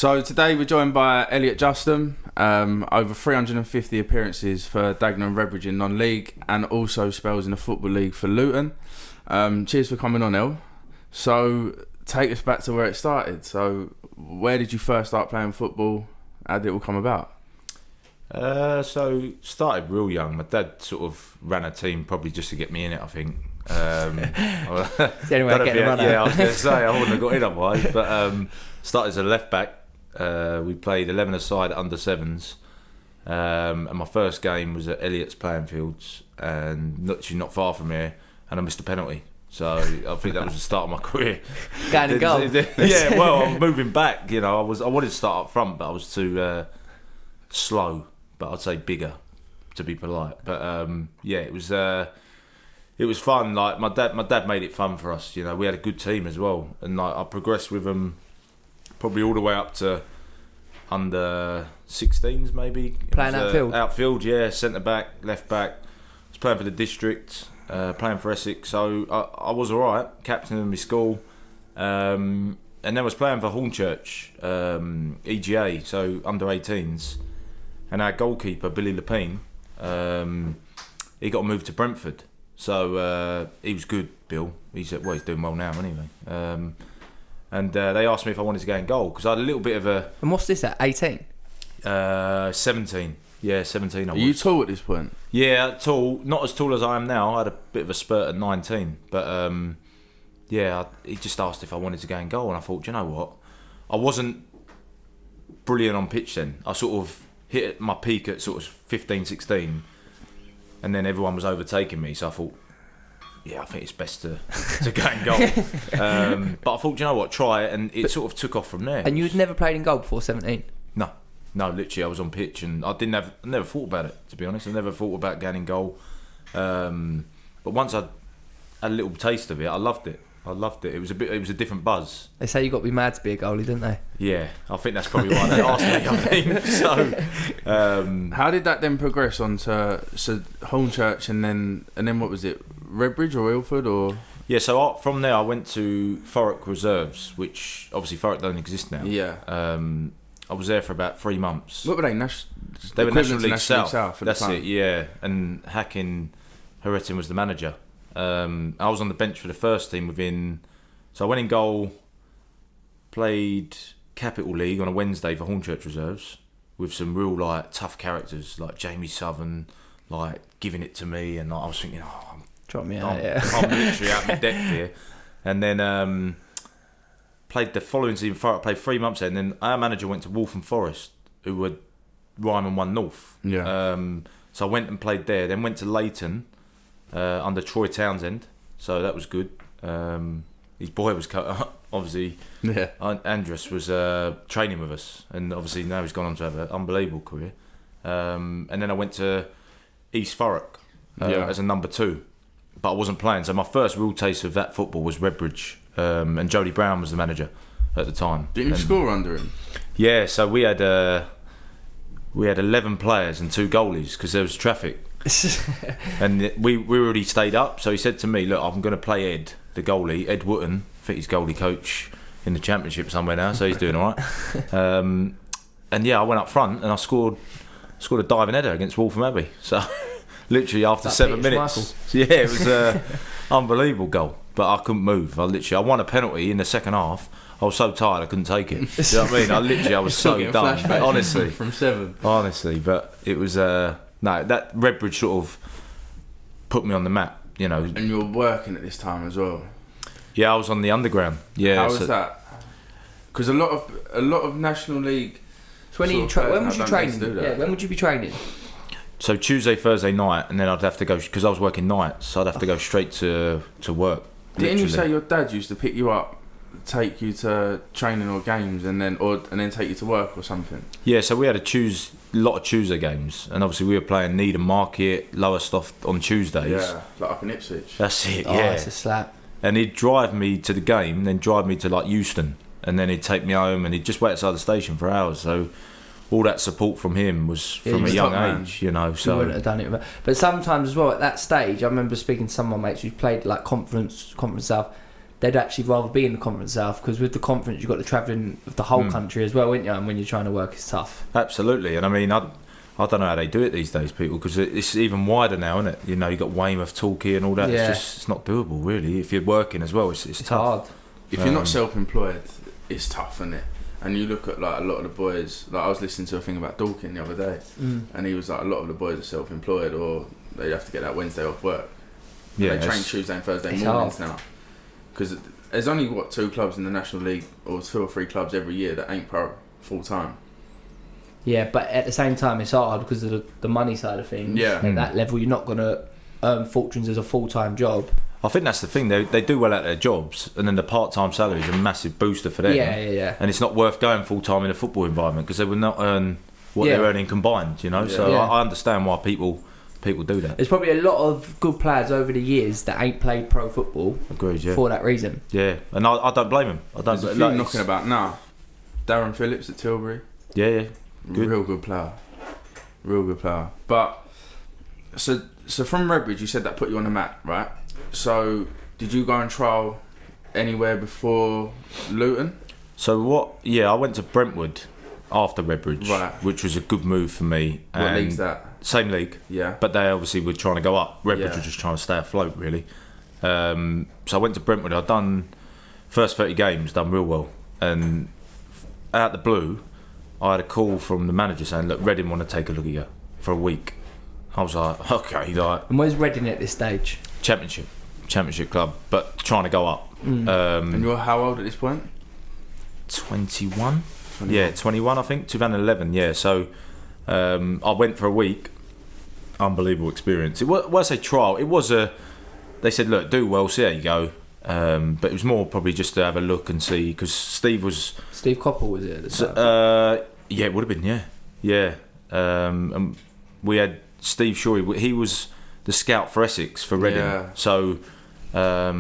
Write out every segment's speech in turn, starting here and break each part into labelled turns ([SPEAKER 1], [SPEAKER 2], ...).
[SPEAKER 1] So today we're joined by Elliot Justham, over 350 appearances for Dagenham and Redbridge in non-league, and also spells in the Football League for Luton. Cheers for coming on, El. So take us back to where it started. So where did you first start playing football? How did it all come about?
[SPEAKER 2] So started real young. My dad sort of ran a team probably just to get me in it, I think.
[SPEAKER 3] It's the only way to get him
[SPEAKER 2] I was going to say I wouldn't have got in otherwise. But started as a left back. We played 11 aside at under sevens, and my first game was at Elliot's playing fields, and actually not far from here, and I missed a penalty. So I think that was the start of my career.
[SPEAKER 3] Going and goal.
[SPEAKER 2] Yeah, well, I'm moving back. You know, I wanted to start up front, but I was too slow. But I'd say bigger, to be polite. But yeah, it was fun. Like my dad made it fun for us. You know, we had a good team as well, and like I progressed with them probably all the way up to under 16s, maybe.
[SPEAKER 3] Playing outfield?
[SPEAKER 2] Outfield, yeah. Centre back, left back. I was playing for the district, playing for Essex. So I was all right, captain of my school. And then I was playing for Hornchurch, EGA, so under 18s. And our goalkeeper, Billy Lepine, he got moved to Brentford. So he was good, Bill. He's doing well now anyway. And they asked me if I wanted to go in goal because I had a little bit of a...
[SPEAKER 3] And what's this at, 18?
[SPEAKER 2] 17. Yeah, 17 I was.
[SPEAKER 1] Are you tall at this point?
[SPEAKER 2] Yeah, tall. Not as tall as I am now. I had a bit of a spurt at 19. But yeah, he just asked if I wanted to go in goal. And I thought, you know what? I wasn't brilliant on pitch then. I sort of hit my peak at sort of 15, 16. And then everyone was overtaking me. So I thought, yeah, I think it's best to go and goal. But I thought, you know what, try it, and it sort of took off from there.
[SPEAKER 3] And you'd never played in goal before 17?
[SPEAKER 2] No, literally, I was on pitch, and I never thought about it, to be honest. I never thought about going in goal. But once I had a little taste of it, I loved it. It was a different buzz.
[SPEAKER 3] They say you got to be mad to be a goalie, didn't they?
[SPEAKER 2] Yeah, I think that's probably why they asked me. I think so.
[SPEAKER 1] How did that then progress on to Hornchurch and then what was it? Redbridge or Ilford or?
[SPEAKER 2] Yeah, so from there I went to Thurrock Reserves, which obviously Thurrock don't exist now.
[SPEAKER 1] Yeah.
[SPEAKER 2] I was there for about 3 months.
[SPEAKER 1] What were they?
[SPEAKER 2] They were National League South.
[SPEAKER 1] At
[SPEAKER 2] That's
[SPEAKER 1] the time.
[SPEAKER 2] it, yeah. And Hacking Heretin was the manager. I was on the bench for the first team so I went in goal, played Capital League on a Wednesday for Hornchurch Reserves with some real like tough characters like Jamie Southern, like giving it to me, and like, I was thinking,
[SPEAKER 3] Drop me out, yeah.
[SPEAKER 2] I'm literally out of my depth here. And then played the following season, played 3 months there, and then our manager went to Waltham Forest, who were Ryman 1 North.
[SPEAKER 1] Yeah.
[SPEAKER 2] So I went and played there, then went to Leighton under Troy Townsend, so that was good. His boy was obviously,
[SPEAKER 1] yeah.
[SPEAKER 2] Andrus was training with us, and obviously now he's gone on to have an unbelievable career. And then I went to East Thurrock as a number 2. But I wasn't playing, so my first real taste of that football was Redbridge, and Jody Brown was the manager at the time.
[SPEAKER 1] Didn't you score under him?
[SPEAKER 2] Yeah, so we had 11 players and 2 goalies because there was traffic, and we already stayed up. So he said to me, "Look, I'm going to play Ed, the goalie, Ed Wootton. I think he's goalie coach in the Championship somewhere now, so he's doing all right." And yeah, I went up front and I scored a diving header against Waltham Abbey. So. Literally after 7 minutes. Yeah, it was an unbelievable goal. But I couldn't move. I won a penalty in the second half. I was so tired I couldn't take it. Do you know what I mean? I was so done. Honestly.
[SPEAKER 1] From 7.
[SPEAKER 2] Honestly, but it was that Redbridge sort of put me on the map, you know.
[SPEAKER 1] And you were working at this time as well.
[SPEAKER 2] Yeah, I was on the underground. Yeah.
[SPEAKER 1] How was that? Because a lot of National League.
[SPEAKER 3] So when was you training? Yeah, when would you be training?
[SPEAKER 2] So Tuesday, Thursday night, and then I'd have to go because I was working nights, so I'd have to go straight to work.
[SPEAKER 1] Didn't you say your dad used to pick you up, take you to training or games, and then take you to work or something?
[SPEAKER 2] Yeah, so we had a lot of Tuesday games, and obviously we were playing Needham Market, Lowestoft on Tuesdays.
[SPEAKER 1] Yeah, like up in Ipswich.
[SPEAKER 2] That's it.
[SPEAKER 3] Oh,
[SPEAKER 2] yeah,
[SPEAKER 3] it's a slap.
[SPEAKER 2] And he'd drive me to the game, then drive me to like Euston, and then he'd take me home, and he'd just wait outside the station for hours. So. All that support from him was from a young age, you know. So
[SPEAKER 3] you wouldn't have done it, but sometimes as well at that stage, I remember speaking to some of my mates who played like Conference South. they'd actually rather be in the Conference South, because with the conference you've got the travelling of the whole country as well, ain't you? And when you're trying to work, it's tough.
[SPEAKER 2] Absolutely, and I mean, I don't know how they do it these days, people, because it's even wider now, isn't it? You know, you got Weymouth, Torquay, and all that.
[SPEAKER 3] Yeah.
[SPEAKER 2] It's not doable, really. If you're working as well, it's tough.
[SPEAKER 3] Hard.
[SPEAKER 1] If you're not self-employed, it's tough, isn't it? And you look at like a lot of the boys. Like I was listening to a thing about Dorking the other day, and he was like, a lot of the boys are self-employed, or they have to get that Wednesday off work.
[SPEAKER 2] Yeah,
[SPEAKER 1] They train Tuesday and Thursday mornings now, because there's only 2 clubs in the National League, or 2 or 3 clubs every year that ain't pro full time.
[SPEAKER 3] Yeah, but at the same time, it's hard because of the money side of things.
[SPEAKER 1] Yeah.
[SPEAKER 3] At that level, you're not going to earn fortunes as a full-time job.
[SPEAKER 2] I think that's the thing. They do well at their jobs, and then the part-time salary is a massive booster for them.
[SPEAKER 3] Yeah.
[SPEAKER 2] And it's not worth going full-time in a football environment, because they will not earn what they're earning combined. You know, so I understand why people do that.
[SPEAKER 3] There's probably a lot of good players over the years that ain't played pro football.
[SPEAKER 2] Agreed. Yeah.
[SPEAKER 3] For that reason.
[SPEAKER 2] Yeah, and I don't blame them.
[SPEAKER 1] There's a few knocking about now. Darren Phillips at Tilbury.
[SPEAKER 2] Yeah. Good.
[SPEAKER 1] Real good player. But so from Redbridge, you said that put you on the map, right? So did you go and trial anywhere before Luton?
[SPEAKER 2] So what? Yeah, I went to Brentwood after Redbridge,
[SPEAKER 1] right,
[SPEAKER 2] which was a good move for me.
[SPEAKER 1] What league's that?
[SPEAKER 2] Same league.
[SPEAKER 1] Yeah.
[SPEAKER 2] But they obviously were trying to go up. Redbridge were just trying to stay afloat, really. So I went to Brentwood. I'd done first 30 games, done real well, and out the blue, I had a call from the manager saying, "Look, Reading want to take a look at you for a week." I was like, "Okay." Like,
[SPEAKER 3] and where's Reading at this stage?
[SPEAKER 2] Championship club, but trying to go up.
[SPEAKER 1] And you're how old at this point?
[SPEAKER 2] 21. Yeah, 21. I think 2011. Yeah, so I went for a week. Unbelievable experience. When I say trial, it was a. They said, "Look, do well, see how you go." But it was more probably just to have a look and see, because Steve
[SPEAKER 3] Coppell was it at the time?
[SPEAKER 2] Yeah, it would have been. Yeah. And we had Steve Shorey. He was the scout for Essex for Reading.
[SPEAKER 1] Yeah.
[SPEAKER 2] So I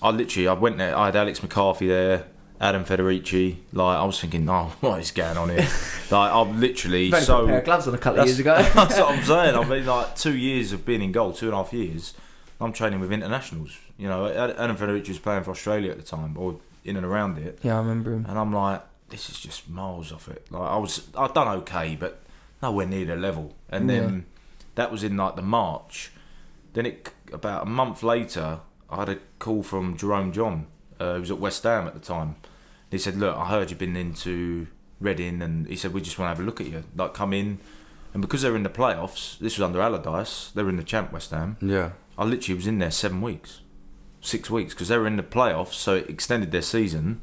[SPEAKER 2] went there. I had Alex McCarthy there, Adam Federici. Like, I was thinking, "Oh, what is going on here?" Like, I'm literally
[SPEAKER 3] You've only put a pair of gloves on a couple of years ago.
[SPEAKER 2] That's what I'm saying. I mean, like 2 years of being in goal, 2.5 years. I'm training with internationals. You know, Adam Federici was playing for Australia at the time, or in and around it.
[SPEAKER 3] Yeah, I remember him.
[SPEAKER 2] And I'm like, this is just miles off it. Like, I'd done okay, but nowhere near the level. And then that was in like the March. Then about a month later, I had a call from Jerome John, who was at West Ham at the time. He said, "Look, I heard you've been into Reading," and he said, "We just want to have a look at you. Like, come in." And because they were in the playoffs, this was under Allardyce, they were in the champ West Ham.
[SPEAKER 1] Yeah.
[SPEAKER 2] I literally was in there 6 weeks, because they were in the playoffs, so it extended their season,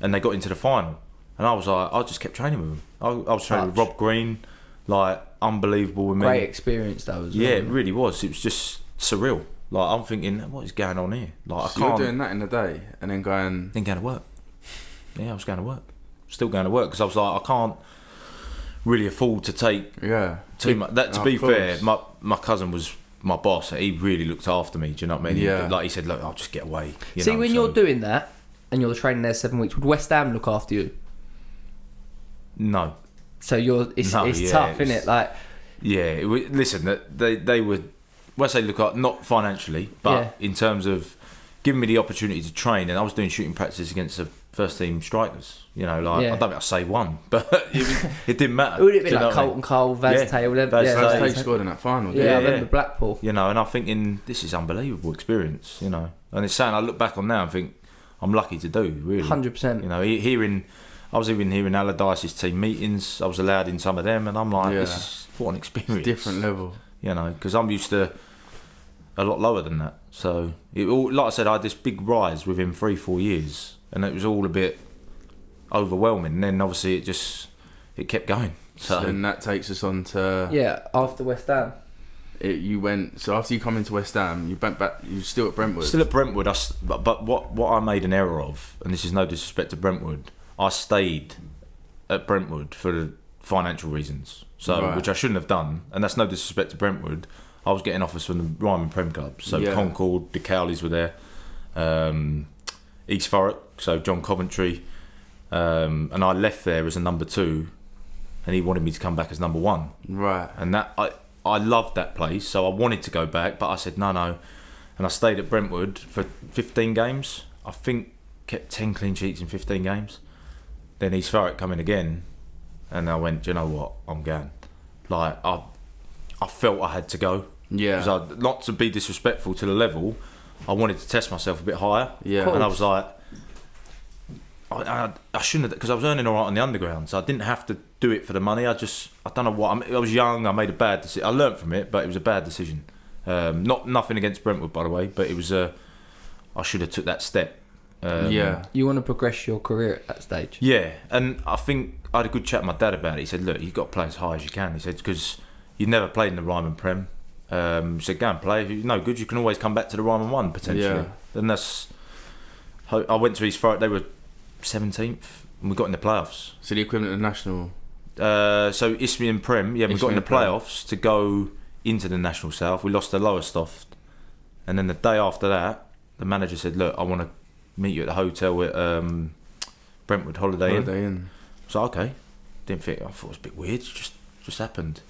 [SPEAKER 2] and they got into the final. And I was like, I just kept training with them. I was training with Rob Green, like, unbelievable with me.
[SPEAKER 3] Great experience that was.
[SPEAKER 2] Yeah, it really was. It was just surreal. Like, I'm thinking, what is going on here? Like,
[SPEAKER 1] So you're doing that in the day, and then going
[SPEAKER 2] to work. Yeah, I was going to work. Still going to work, because I was like, I can't really afford to take too much. That, to be fair, my cousin was my boss. He really looked after me. Do you know what I mean?
[SPEAKER 1] Yeah.
[SPEAKER 2] He said, "Look, I'll just get away."
[SPEAKER 3] See, when you're doing that and you're training there 7 weeks, would West Ham look after you?
[SPEAKER 2] No.
[SPEAKER 3] So it's tough, isn't it? Like,
[SPEAKER 2] yeah. Listen, they would. Well, I say look up, not financially, but in terms of giving me the opportunity to train, and I was doing shooting practices against the first team strikers. You know, like I don't think I saved one, but it didn't matter.
[SPEAKER 3] Would it be like Colton Cole, Vaz Taylor?
[SPEAKER 1] Vaz Taylor scored in that final.
[SPEAKER 3] Yeah, I remember Blackpool.
[SPEAKER 2] You know, and I'm thinking this is unbelievable experience. You know, and it's something I look back on now and think I'm lucky to do. Really,
[SPEAKER 3] 100%.
[SPEAKER 2] You know, I was even hearing Allardyce's team meetings. I was allowed in some of them, and I'm like, this is what an experience.
[SPEAKER 1] It's different level.
[SPEAKER 2] You know, because I'm used to a lot lower than that. So, like I said, I had this big rise within 3-4 years, and it was all a bit overwhelming. And then obviously it kept going. So
[SPEAKER 1] and that takes us on to
[SPEAKER 3] after West Ham.
[SPEAKER 1] So after you come into West Ham, you went back. You were still at Brentwood.
[SPEAKER 2] Still at Brentwood. But what I made an error of, and this is no disrespect to Brentwood, I stayed at Brentwood for the financial reasons. So which I shouldn't have done, and that's no disrespect to Brentwood. I was getting offers from the Ryman Prem Club, so Concord, the Cowleys were there, East Thurrock, so John Coventry, and I left there as a number 2, and he wanted me to come back as number 1.
[SPEAKER 1] Right.
[SPEAKER 2] And that I loved that place, so I wanted to go back, but I said no, and I stayed at Brentwood for 15 games. I think kept 10 clean sheets in 15 games. Then East Thurrock come in again, and I went, do you know what? I'm going. Like, I felt I had to go.
[SPEAKER 1] Yeah.
[SPEAKER 2] Because not to be disrespectful to the level, I wanted to test myself a bit higher.
[SPEAKER 1] Yeah.
[SPEAKER 2] And I was like, I shouldn't have, because I was earning all right on the underground, so I didn't have to do it for the money. I don't know what. I was young. I made a bad decision. I learnt from it, but it was a bad decision. Nothing against Brentwood, by the way, but it was I should have took that step.
[SPEAKER 1] Yeah.
[SPEAKER 3] You want to progress your career at that stage.
[SPEAKER 2] Yeah, and I think I had a good chat with my dad about it. He said, "Look, you've got to play as high as you can." He said, "Because you've never played in the Ryman Prem." He said, "Go and play. If you're no good, you can always come back to the Ryman 1 potentially."
[SPEAKER 1] Yeah.
[SPEAKER 2] And that's. I went to East Thurrock. They were 17th, and we got in the playoffs.
[SPEAKER 1] So the equivalent of national.
[SPEAKER 2] So Isthmian Prem, we got in the
[SPEAKER 1] Isthmian Prem.
[SPEAKER 2] playoffs to go into the National South. We lost to Lowestoft, and then the day after that, the manager said, "Look, I want to meet you at the hotel at Brentwood Holiday Inn." So okay, didn't think. I thought it was a bit weird. It just happened.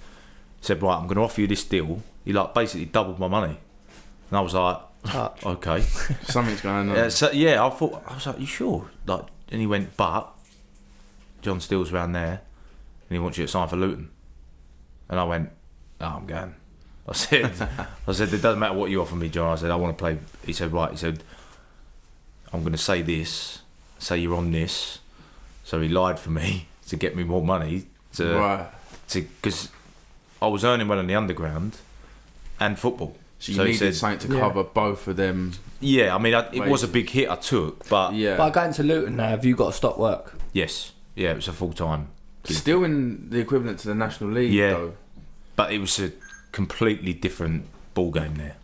[SPEAKER 2] He said, "Right, I'm going to offer you this deal." He basically doubled my money, and I was like,
[SPEAKER 3] Touch.
[SPEAKER 2] "Okay."
[SPEAKER 1] Something's going on.
[SPEAKER 2] I was like, "You sure?" And he went, "But John Steele's around there, and he wants you to sign for Luton." And I went, "Oh, I'm going." I said, "It doesn't matter what you offer me, John." I said, "I want to play." He said, "Right." He said, "I'm going to say this. Say you're on this." So he lied for me to get me more money because I was earning well in the underground and football.
[SPEAKER 1] So you needed something to cover both of them.
[SPEAKER 2] Yeah, I mean, it was a big hit I took, but
[SPEAKER 1] Yeah.
[SPEAKER 3] By going to Luton now, have you got to stop work?
[SPEAKER 2] yes, yeah, it was a full time.
[SPEAKER 1] Still in the equivalent to the National League,
[SPEAKER 2] Yeah.
[SPEAKER 1] though.
[SPEAKER 2] But it was a completely different ball game there.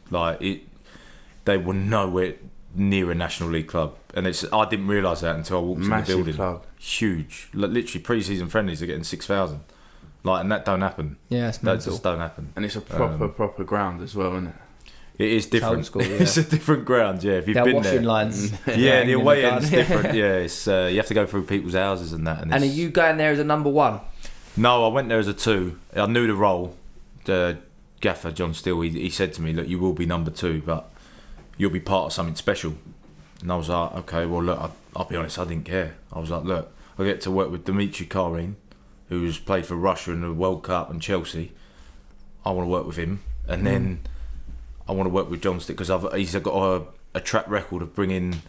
[SPEAKER 2] They were nowhere near a National League club, and I didn't realise that until I walked in the
[SPEAKER 1] Massive
[SPEAKER 2] building.
[SPEAKER 1] club.
[SPEAKER 2] Huge, literally pre-season friendlies are getting 6,000. And that don't happen.
[SPEAKER 3] Yeah, it's
[SPEAKER 2] That
[SPEAKER 3] mental.
[SPEAKER 2] just don't happen.
[SPEAKER 1] And it's a proper ground as well, isn't it?
[SPEAKER 2] It is different.
[SPEAKER 3] old school, yeah.
[SPEAKER 2] It's a different ground. Yeah, if you've
[SPEAKER 3] There are
[SPEAKER 2] been
[SPEAKER 3] washing
[SPEAKER 2] there.
[SPEAKER 3] lines.
[SPEAKER 2] Yeah, the
[SPEAKER 3] hanging in
[SPEAKER 2] away
[SPEAKER 3] the
[SPEAKER 2] end's
[SPEAKER 3] garden.
[SPEAKER 2] different. Yeah, it's you have to go through people's houses and that.
[SPEAKER 3] And are you going there as a number 1?
[SPEAKER 2] No, I went there as a 2. I knew the role. The gaffer John Steele, he said to me, "Look, you will be number 2, but you'll be part of something special." And I was like, "Okay, well, look, I'll be honest, I didn't care." I was like, "Look, I get to work with Dimitri Karin, who's played for Russia in the World Cup and Chelsea. I want to work with him, and then I want to work with John Stick because he's got a track record of bringing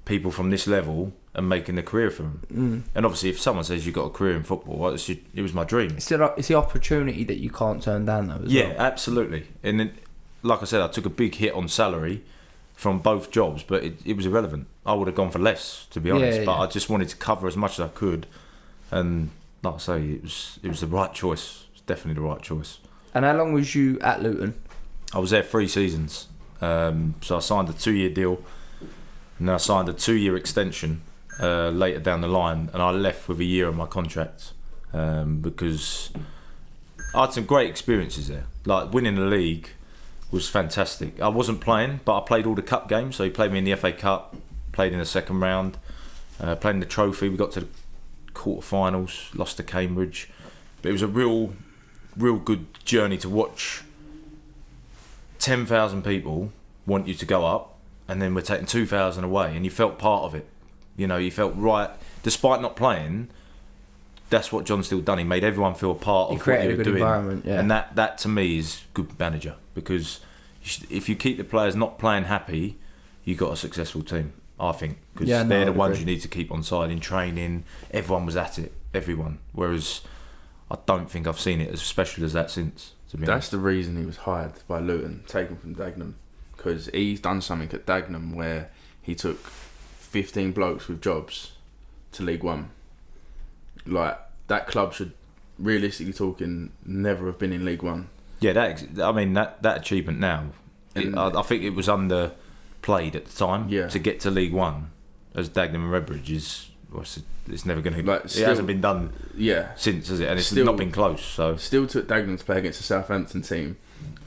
[SPEAKER 2] people from this level and making a career for them." And obviously, if someone says you've got a career in football, well, it was my dream.
[SPEAKER 3] It's the opportunity that you can't turn down, though, as
[SPEAKER 2] Yeah,
[SPEAKER 3] well.
[SPEAKER 2] absolutely. And then, like I said, I took a big hit on salary from both jobs, but it was irrelevant. I would have gone for less, to be honest.
[SPEAKER 3] Yeah,
[SPEAKER 2] but
[SPEAKER 3] yeah.
[SPEAKER 2] I just wanted to cover as much as I could, and like I say, it was the right choice. It's definitely the right choice.
[SPEAKER 3] And how long was you at Luton?
[SPEAKER 2] I was there 3 seasons, so I signed a 2-year deal, and then I signed a 2-year extension later down the line, and I left with a year on my contract because I had some great experiences there. Like winning the league was fantastic. I wasn't playing, but I played all the cup games. So he played me in the FA Cup, played in the second round, played in the trophy. We got to the quarterfinals, lost to Cambridge, but it was a real good journey to watch. 10,000 people want you to go up, and then we're taking 2,000 away, and you felt part of it. You felt right, despite not playing. That's what John Steele done. He made everyone feel a part of what
[SPEAKER 3] created
[SPEAKER 2] you
[SPEAKER 3] a
[SPEAKER 2] were
[SPEAKER 3] good
[SPEAKER 2] doing,
[SPEAKER 3] environment, yeah.
[SPEAKER 2] and that to me is good manager, because if you keep the players not playing happy, you got a successful team. I think because they're the ones you need to keep on side in training. Everyone was at it, everyone. Whereas I don't think I've seen it as special as that since. To be honest.
[SPEAKER 1] That's the reason he was hired by Luton, taken from Dagenham, because he's done something at Dagenham where he took 15 blokes with jobs to League One. That club should, realistically talking, never have been in League One.
[SPEAKER 2] Yeah, that achievement now, I think it was underplayed at the time.
[SPEAKER 1] Yeah.
[SPEAKER 2] To get to League One as Dagenham and Redbridge it's never going to. It
[SPEAKER 1] still,
[SPEAKER 2] hasn't been done.
[SPEAKER 1] Yeah.
[SPEAKER 2] Since, has it? And it's
[SPEAKER 1] Still-
[SPEAKER 2] not been close. So
[SPEAKER 1] Still took Dagenham to play against a Southampton team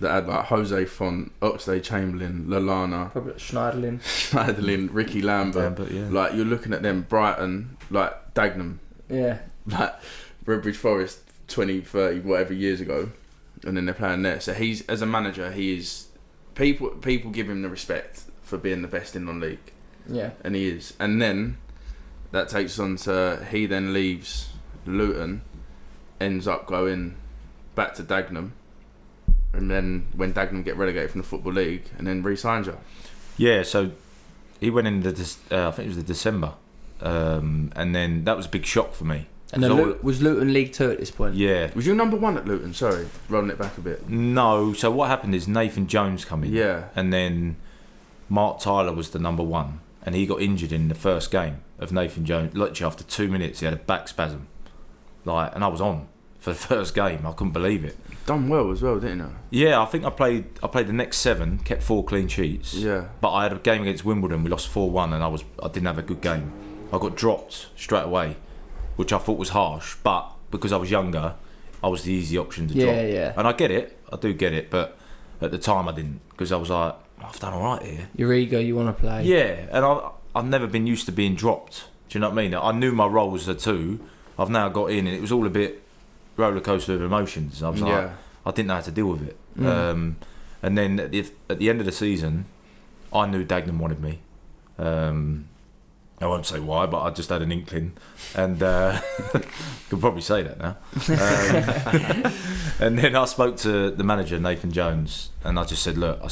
[SPEAKER 1] that had Jose Font, Oxlade-Chamberlain, Lallana,
[SPEAKER 3] Probably Schneiderlin.
[SPEAKER 1] Schneiderlin, Ricky Lambert.
[SPEAKER 2] yeah.
[SPEAKER 1] You're looking at them, Brighton, Dagenham,
[SPEAKER 3] Yeah.
[SPEAKER 1] Redbridge Forest 20, 30, whatever years ago, and then they're playing there. So he's, as a manager, he is, people give him the respect for being the best in non-league.
[SPEAKER 3] Yeah.
[SPEAKER 1] And he is. And then that takes us on to he then leaves Luton, ends up going back to Dagenham, and then when Dagenham get relegated from the Football League, and then re-signs you.
[SPEAKER 2] Yeah, so he went in I think it was the December, and then that was a big shock for me.
[SPEAKER 3] And then was Luton League 2 at this point?
[SPEAKER 2] Yeah.
[SPEAKER 1] Was you number 1 at Luton? Sorry, rolling it back a bit.
[SPEAKER 2] No, so what happened is Nathan Jones come in.
[SPEAKER 1] Yeah.
[SPEAKER 2] And then Mark Tyler was the number 1, and he got injured in the first game of Nathan Jones. Literally after 2 minutes, he had a back spasm. And I was on for the first game. I couldn't believe it.
[SPEAKER 1] Done well as well, didn't you?
[SPEAKER 2] Yeah, I think I played the next 7, kept 4 clean sheets.
[SPEAKER 1] Yeah.
[SPEAKER 2] But I had a game against Wimbledon. We lost 4-1, and I didn't have a good game. I got dropped straight away, which I thought was harsh. But because I was younger, I was the easy option to drop.
[SPEAKER 3] Yeah.
[SPEAKER 2] And I get it. I do get it. But at the time, I didn't, because I was like, I've done all right here.
[SPEAKER 3] Your ego, you want to play.
[SPEAKER 2] Yeah, and I've never been used to being dropped. Do you know what I mean? I knew my role was a 2. I've now got in, and it was all a bit roller coaster of emotions. I was like, I didn't know how to deal with it. And then at the end of the season, I knew Dagenham wanted me. I won't say why, but I just had an inkling, and could probably say that now. And then I spoke to the manager, Nathan Jones, and I just said, look,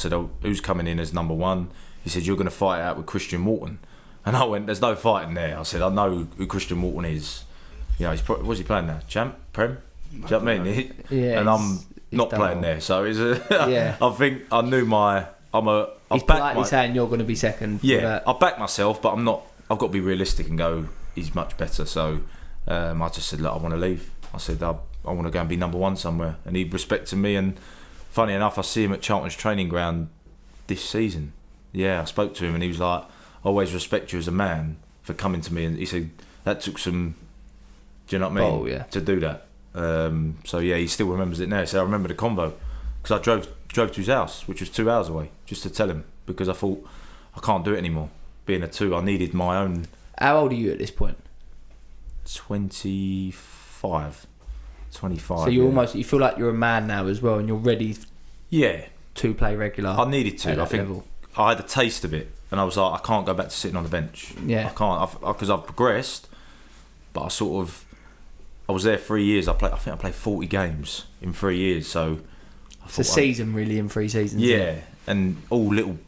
[SPEAKER 2] who's coming in as number 1? He said, you're going to fight it out with Christian Walton. And I went, there's no fighting there. I said, I know who Christian Walton is. You know, what's he playing now? Champ? Prem? Do you know what I mean?
[SPEAKER 3] Yeah,
[SPEAKER 2] and I'm not playing there, so it's
[SPEAKER 3] yeah.
[SPEAKER 2] I think I knew
[SPEAKER 3] He's politely saying you're going to be second.
[SPEAKER 2] Yeah, I back myself, but I'm not. I've got to be realistic and go, he's much better. So I just said, look, I want to leave. I said, I want to go and be number 1 somewhere. And he respected me. And funny enough, I see him at Charlton's training ground this season. Yeah, I spoke to him, and he was like, I always respect you as a man for coming to me. And he said, that took some, do you know what I mean?
[SPEAKER 3] Oh, yeah.
[SPEAKER 2] To do that. So yeah, he still remembers it now. So I remember the convo, because I drove to his house, which was 2 hours away, just to tell him, because I thought, I can't do it anymore. Being a 2, I needed my own.
[SPEAKER 3] How old are you at this point?
[SPEAKER 2] 25.
[SPEAKER 3] So you feel like you're a man now as well, and you're ready.
[SPEAKER 2] Yeah.
[SPEAKER 3] To play regular.
[SPEAKER 2] I needed to. I think
[SPEAKER 3] level.
[SPEAKER 2] I had a taste of it, and I was like, I can't go back to sitting on the bench.
[SPEAKER 3] Yeah.
[SPEAKER 2] I can't, because I've progressed, but I was there 3 years. I think I played 40 games in 3 years. So
[SPEAKER 3] it's a season really in 3 seasons.
[SPEAKER 2] Yeah, and all little.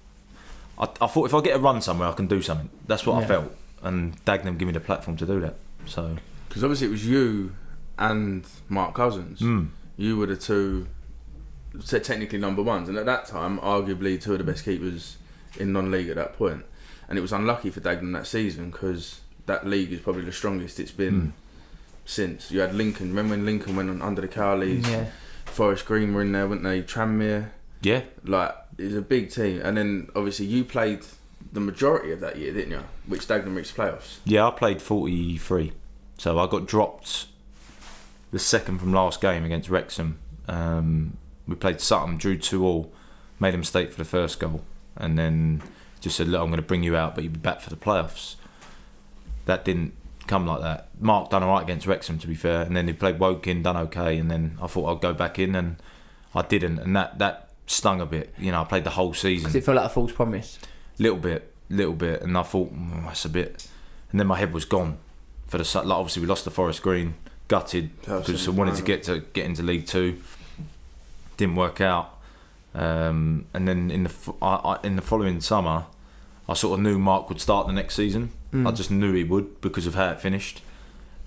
[SPEAKER 2] I thought if I get a run somewhere, I can do something. That's what I felt, and Dagenham gave me the platform to do that. So
[SPEAKER 1] because obviously it was you and Mark Cousins. You were the 2, technically number 1s, and at that time, arguably 2 of the best keepers in non-league at that point. And it was unlucky for Dagenham that season, because that league is probably the strongest it's been since. You had Lincoln. Remember when Lincoln went on under the Cowleys?
[SPEAKER 3] Yeah.
[SPEAKER 4] Forest Green were in there, weren't they? Tranmere.
[SPEAKER 2] Yeah.
[SPEAKER 4] Like, it was a big team. And then, obviously, you played the majority of that year, didn't you? Which Dagenham reached playoffs.
[SPEAKER 2] Yeah, I played 43. So I got dropped the second from last game against Wrexham. We played Sutton, drew 2-2, made a mistake for the first goal, and then just said, look, I'm going to bring you out, but you'll be back for the playoffs. That didn't come like that. Mark done all right against Wrexham, to be fair, and then he played Woking, done okay, and then I thought I'd go back in, and I didn't, and that stung a bit. You know, I played the whole season.
[SPEAKER 3] Because it felt like a false promise.
[SPEAKER 2] Little bit, and I thought, that's a bit, and then my head was gone for the like. Obviously, we lost to Forest Green, gutted, because I wanted to get into League 2. Didn't work out, and then in the following summer, I sort of knew Mark would start the next season. I just knew he would because of how it finished.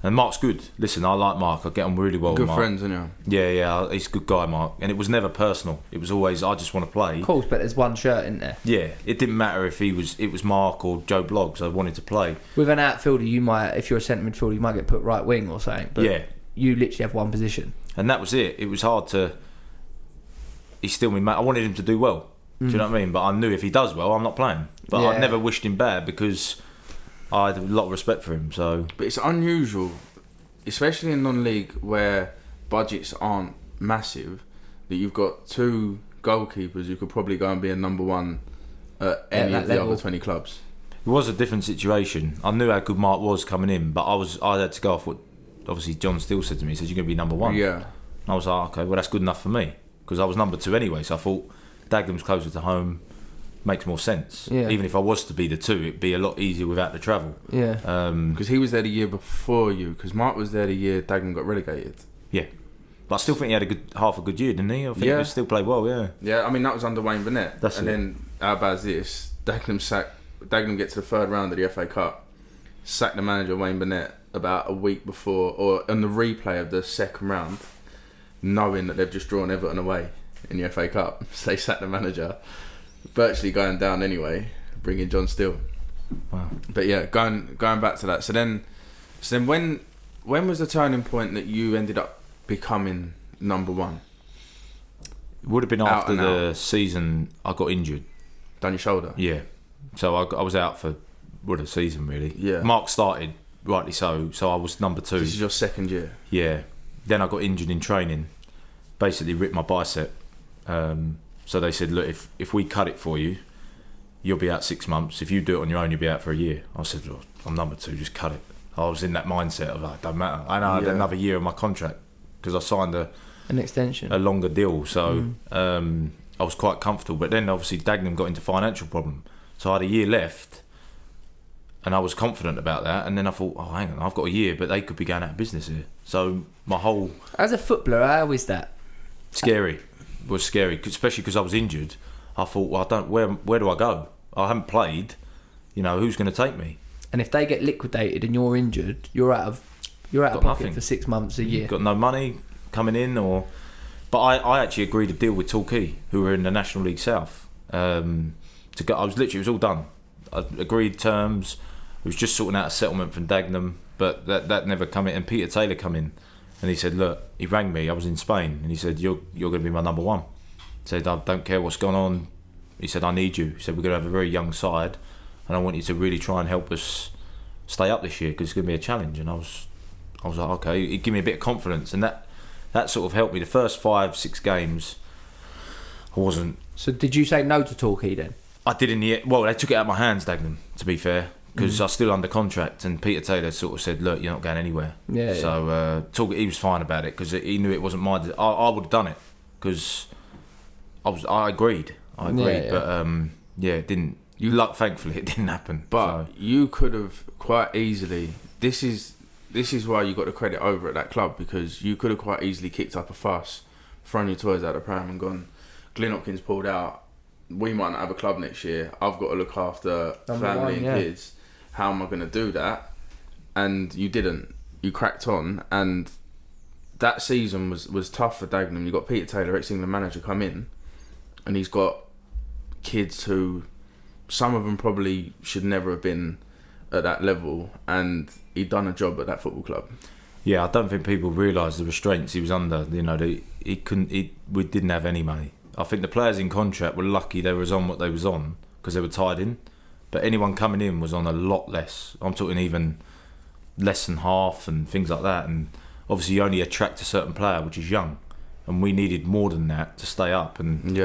[SPEAKER 2] And Mark's good. Listen, I like Mark. I get on really well with Mark.
[SPEAKER 1] Good friends, aren't you?
[SPEAKER 2] Yeah, he's a good guy, Mark. And it was never personal. It was always, I just want to play.
[SPEAKER 3] Of course, but there's one shirt in there.
[SPEAKER 2] Yeah, it didn't matter if it was Mark or Joe Bloggs. I wanted to play.
[SPEAKER 3] With an outfielder, you might, if you're a centre midfielder, you might get put right wing or something. But
[SPEAKER 2] yeah,
[SPEAKER 3] you literally have one position.
[SPEAKER 2] And that was it. It was hard to. He's still my mate. I wanted him to do well. Do you know what I mean? But I knew if he does well, I'm not playing. But I never wished him bad because I had a lot of respect for him. So,
[SPEAKER 1] but it's unusual, especially in non-league where budgets aren't massive, that you've got 2 goalkeepers who could probably go and be a number 1 at any of the other 20 clubs.
[SPEAKER 2] It was a different situation. I knew how good Mark was coming in, but I had to go off what obviously John Steele said to me. He said, you're going to be number 1.
[SPEAKER 1] Yeah.
[SPEAKER 2] And I was like, okay, well, that's good enough for me because I was number 2 anyway. So I thought Dagenham's closer to home. makes more sense.
[SPEAKER 3] Yeah.
[SPEAKER 2] Even if I was to be the 2, it'd be a lot easier without the travel.
[SPEAKER 3] Yeah.
[SPEAKER 1] Because he was there the year before you. Because Mark was there the year Dagenham got relegated.
[SPEAKER 2] Yeah. But I still think he had half a good year, didn't he? I think he still played well, yeah.
[SPEAKER 1] Yeah, I mean, that was under Wayne Burnett.
[SPEAKER 2] That's
[SPEAKER 1] and
[SPEAKER 2] it.
[SPEAKER 1] then, how bad is this? Dagenham get to the 3rd round of the FA Cup, sack the manager, Wayne Burnett, about a week before, or on the replay of the 2nd round, knowing that they've just drawn Everton away in the FA Cup. So they sack the manager, virtually going down anyway, bringing John Steele.
[SPEAKER 2] Wow.
[SPEAKER 1] But yeah, going back to that. So then when was the turning point that you ended up becoming number 1?
[SPEAKER 2] It would have been
[SPEAKER 1] Out
[SPEAKER 2] after
[SPEAKER 1] and
[SPEAKER 2] the
[SPEAKER 1] out.
[SPEAKER 2] season I got injured.
[SPEAKER 1] Down your shoulder?
[SPEAKER 2] Yeah. So I was out for the season, really.
[SPEAKER 1] Yeah.
[SPEAKER 2] Mark started, rightly so I was number 2.
[SPEAKER 1] This is your 2nd year?
[SPEAKER 2] Yeah. Then I got injured in training. Basically ripped my bicep. So they said, look, if we cut it for you, you'll be out 6 months. If you do it on your own, you'll be out for a year. I said, well, I'm number 2, just cut it. I was in that mindset of like, don't matter. I know I had another year of my contract because I signed
[SPEAKER 3] an extension,
[SPEAKER 2] a longer deal. So I was quite comfortable. But then obviously Dagenham got into financial problem. So I had a year left and I was confident about that. And then I thought, oh, hang on, I've got a year, but they could be going out of business here. So my whole...
[SPEAKER 3] As a footballer, how is that?
[SPEAKER 2] Scary. It was scary, especially because I was injured. I thought, well, where do I go? I haven't played. Who's going to take me?
[SPEAKER 3] And if they get liquidated and you're injured, you're out of pocket
[SPEAKER 2] nothing.
[SPEAKER 3] for 6 months, a year.
[SPEAKER 2] Got no money coming in, but I actually agreed a deal with Torquay, who were in the National League South. To go, it was all done. I agreed terms. It was just sorting out a settlement from Dagenham, but that never come in. And Peter Taylor come in, and he said, look, he rang me. I was in Spain, and he said, you're going to be my number 1. He said, I don't care what's gone on. He said, I need you. He said, we're going to have a very young side, and I want you to really try and help us stay up this year because it's going to be a challenge. And I was like, okay. It gave me a bit of confidence, and that sort of helped me. The first 5-6 games, I wasn't.
[SPEAKER 3] So did you say no to Torquay then?
[SPEAKER 2] I did in the... Well, they took it out of my hands, Dagenham, to be fair, because I was still under contract, and Peter Taylor sort of said, look, you're not going anywhere.
[SPEAKER 3] Yeah.
[SPEAKER 2] So Torquay, he was fine about it because he knew it wasn't my... I would have done it because I agreed.
[SPEAKER 3] Yeah.
[SPEAKER 2] But it didn't... Thankfully, it didn't happen.
[SPEAKER 1] But you could have quite easily... This is why you got the credit over at that club, because you could have quite easily kicked up a fuss, thrown your toys out of the pram and gone, Glyn Hopkins pulled out, we might not have a club next year, I've got to look after family and kids, how am I going to do that? And you didn't. You cracked on, and that season was tough for Dagenham. You got Peter Taylor, ex-England manager, come in, and he's got kids who, some of them probably should never have been at that level, and he'd done a job at that football club.
[SPEAKER 2] Yeah, I don't think people realise the restraints he was under. We didn't have any money. I think the players in contract were lucky they was on what they was on because they were tied in. But anyone coming in was on a lot less. I'm talking even less than half and things like that. And obviously you only attract a certain player, which is young. And we needed more than that to stay up. And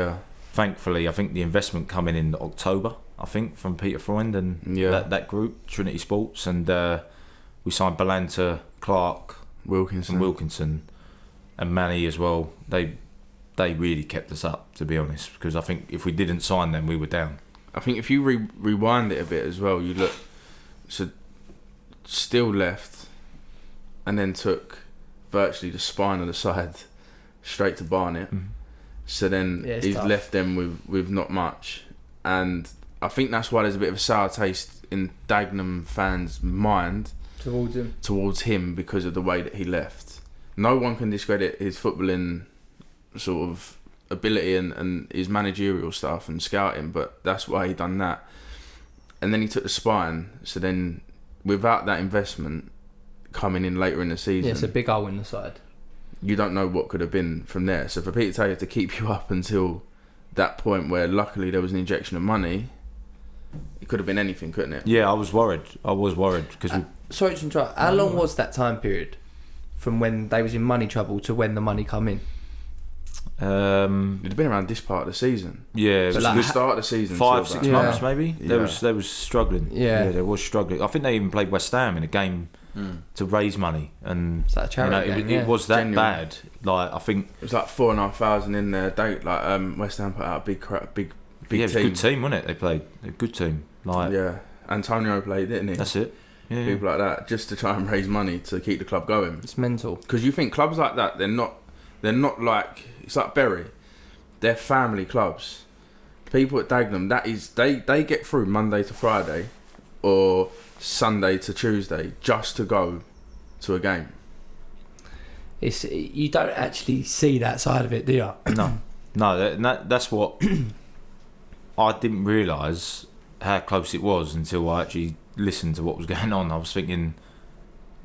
[SPEAKER 2] thankfully, I think the investment coming in October, I think, from Peter Freund and that group, Trinity Sports. And we signed Balanta, Clark, Wilkinson and Manny as well. They really kept us up, to be honest, because I think if we didn't sign them, we were down.
[SPEAKER 1] I think if you rewind it a bit as well, you look, so Steele left and then took virtually the spine of the side straight to Barnet. So then he's
[SPEAKER 3] tough.
[SPEAKER 1] left them with not much, and I think that's why there's a bit of a sour taste in Dagenham fans' mind towards him because of the way that he left. No one can discredit his footballing sort of ability and his managerial stuff and scouting, but that's why he done that. And then he took the spine, so then without that investment coming in later in the season,
[SPEAKER 3] it's a big hole in the side.
[SPEAKER 1] You don't know what could have been from there. So for Peter Taylor to keep you up until that point where luckily there was an injection of money, it could have been anything, couldn't it?
[SPEAKER 2] Yeah, I was worried because
[SPEAKER 3] sorry to interrupt, how long was that time period from when they was in money trouble to when the money come in?
[SPEAKER 1] It'd have been around this part of the season.
[SPEAKER 2] Yeah,
[SPEAKER 1] so the start of the season,
[SPEAKER 2] 5-6 months maybe.
[SPEAKER 1] Yeah.
[SPEAKER 2] They was struggling.
[SPEAKER 3] Yeah,
[SPEAKER 2] they was struggling. I think they even played West Ham in a game to raise money, and
[SPEAKER 3] is that a charity game?
[SPEAKER 2] It was that bad. Like I think
[SPEAKER 1] it was like 4,500 in there. West Ham put out a big big
[SPEAKER 2] it was a good team, wasn't it? They played a good team. Like
[SPEAKER 1] Yeah, Antonio played, didn't he?
[SPEAKER 2] that's it. Yeah,
[SPEAKER 1] People like that, just to try and raise money to keep the club going.
[SPEAKER 3] It's mental.
[SPEAKER 1] Because you think clubs like that, they're not like, it's like Bury. They're family clubs. People at Dagenham, that is, they get through Monday to Friday or Sunday to Tuesday just to go to a game.
[SPEAKER 3] You don't actually see that side of it, do you?
[SPEAKER 2] No, that's what I didn't realise how close it was until I actually listened to what was going on. I was thinking,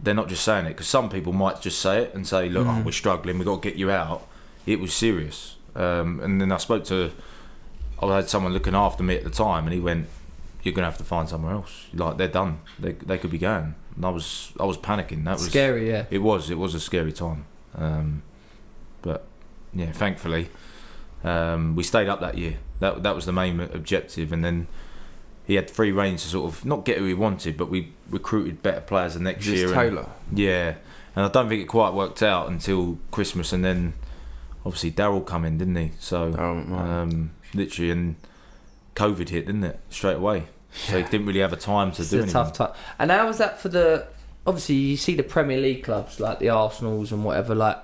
[SPEAKER 2] they're not just saying it, because some people might just say it and say, look, we're struggling, we've got to get you out. It was serious. And then I had someone looking after me at the time, and he went, you're going to have to find somewhere else. Like, they're done. They could be going. And I was panicking. That was
[SPEAKER 3] scary, yeah.
[SPEAKER 2] It was a scary time. But yeah, thankfully, we stayed up that year. That was the main objective. And then he had free rein to sort of not get who he wanted, but we recruited better players the next year.
[SPEAKER 1] Taylor.
[SPEAKER 2] Yeah, and I don't think it quite worked out until Christmas, and then obviously Darryl come in, didn't he? So literally, and COVID hit, didn't it, straight away? So he didn't really have a time to do anything.
[SPEAKER 3] It's a tough time. And how was that for the? Obviously, you see the Premier League clubs like the Arsenals and whatever. Like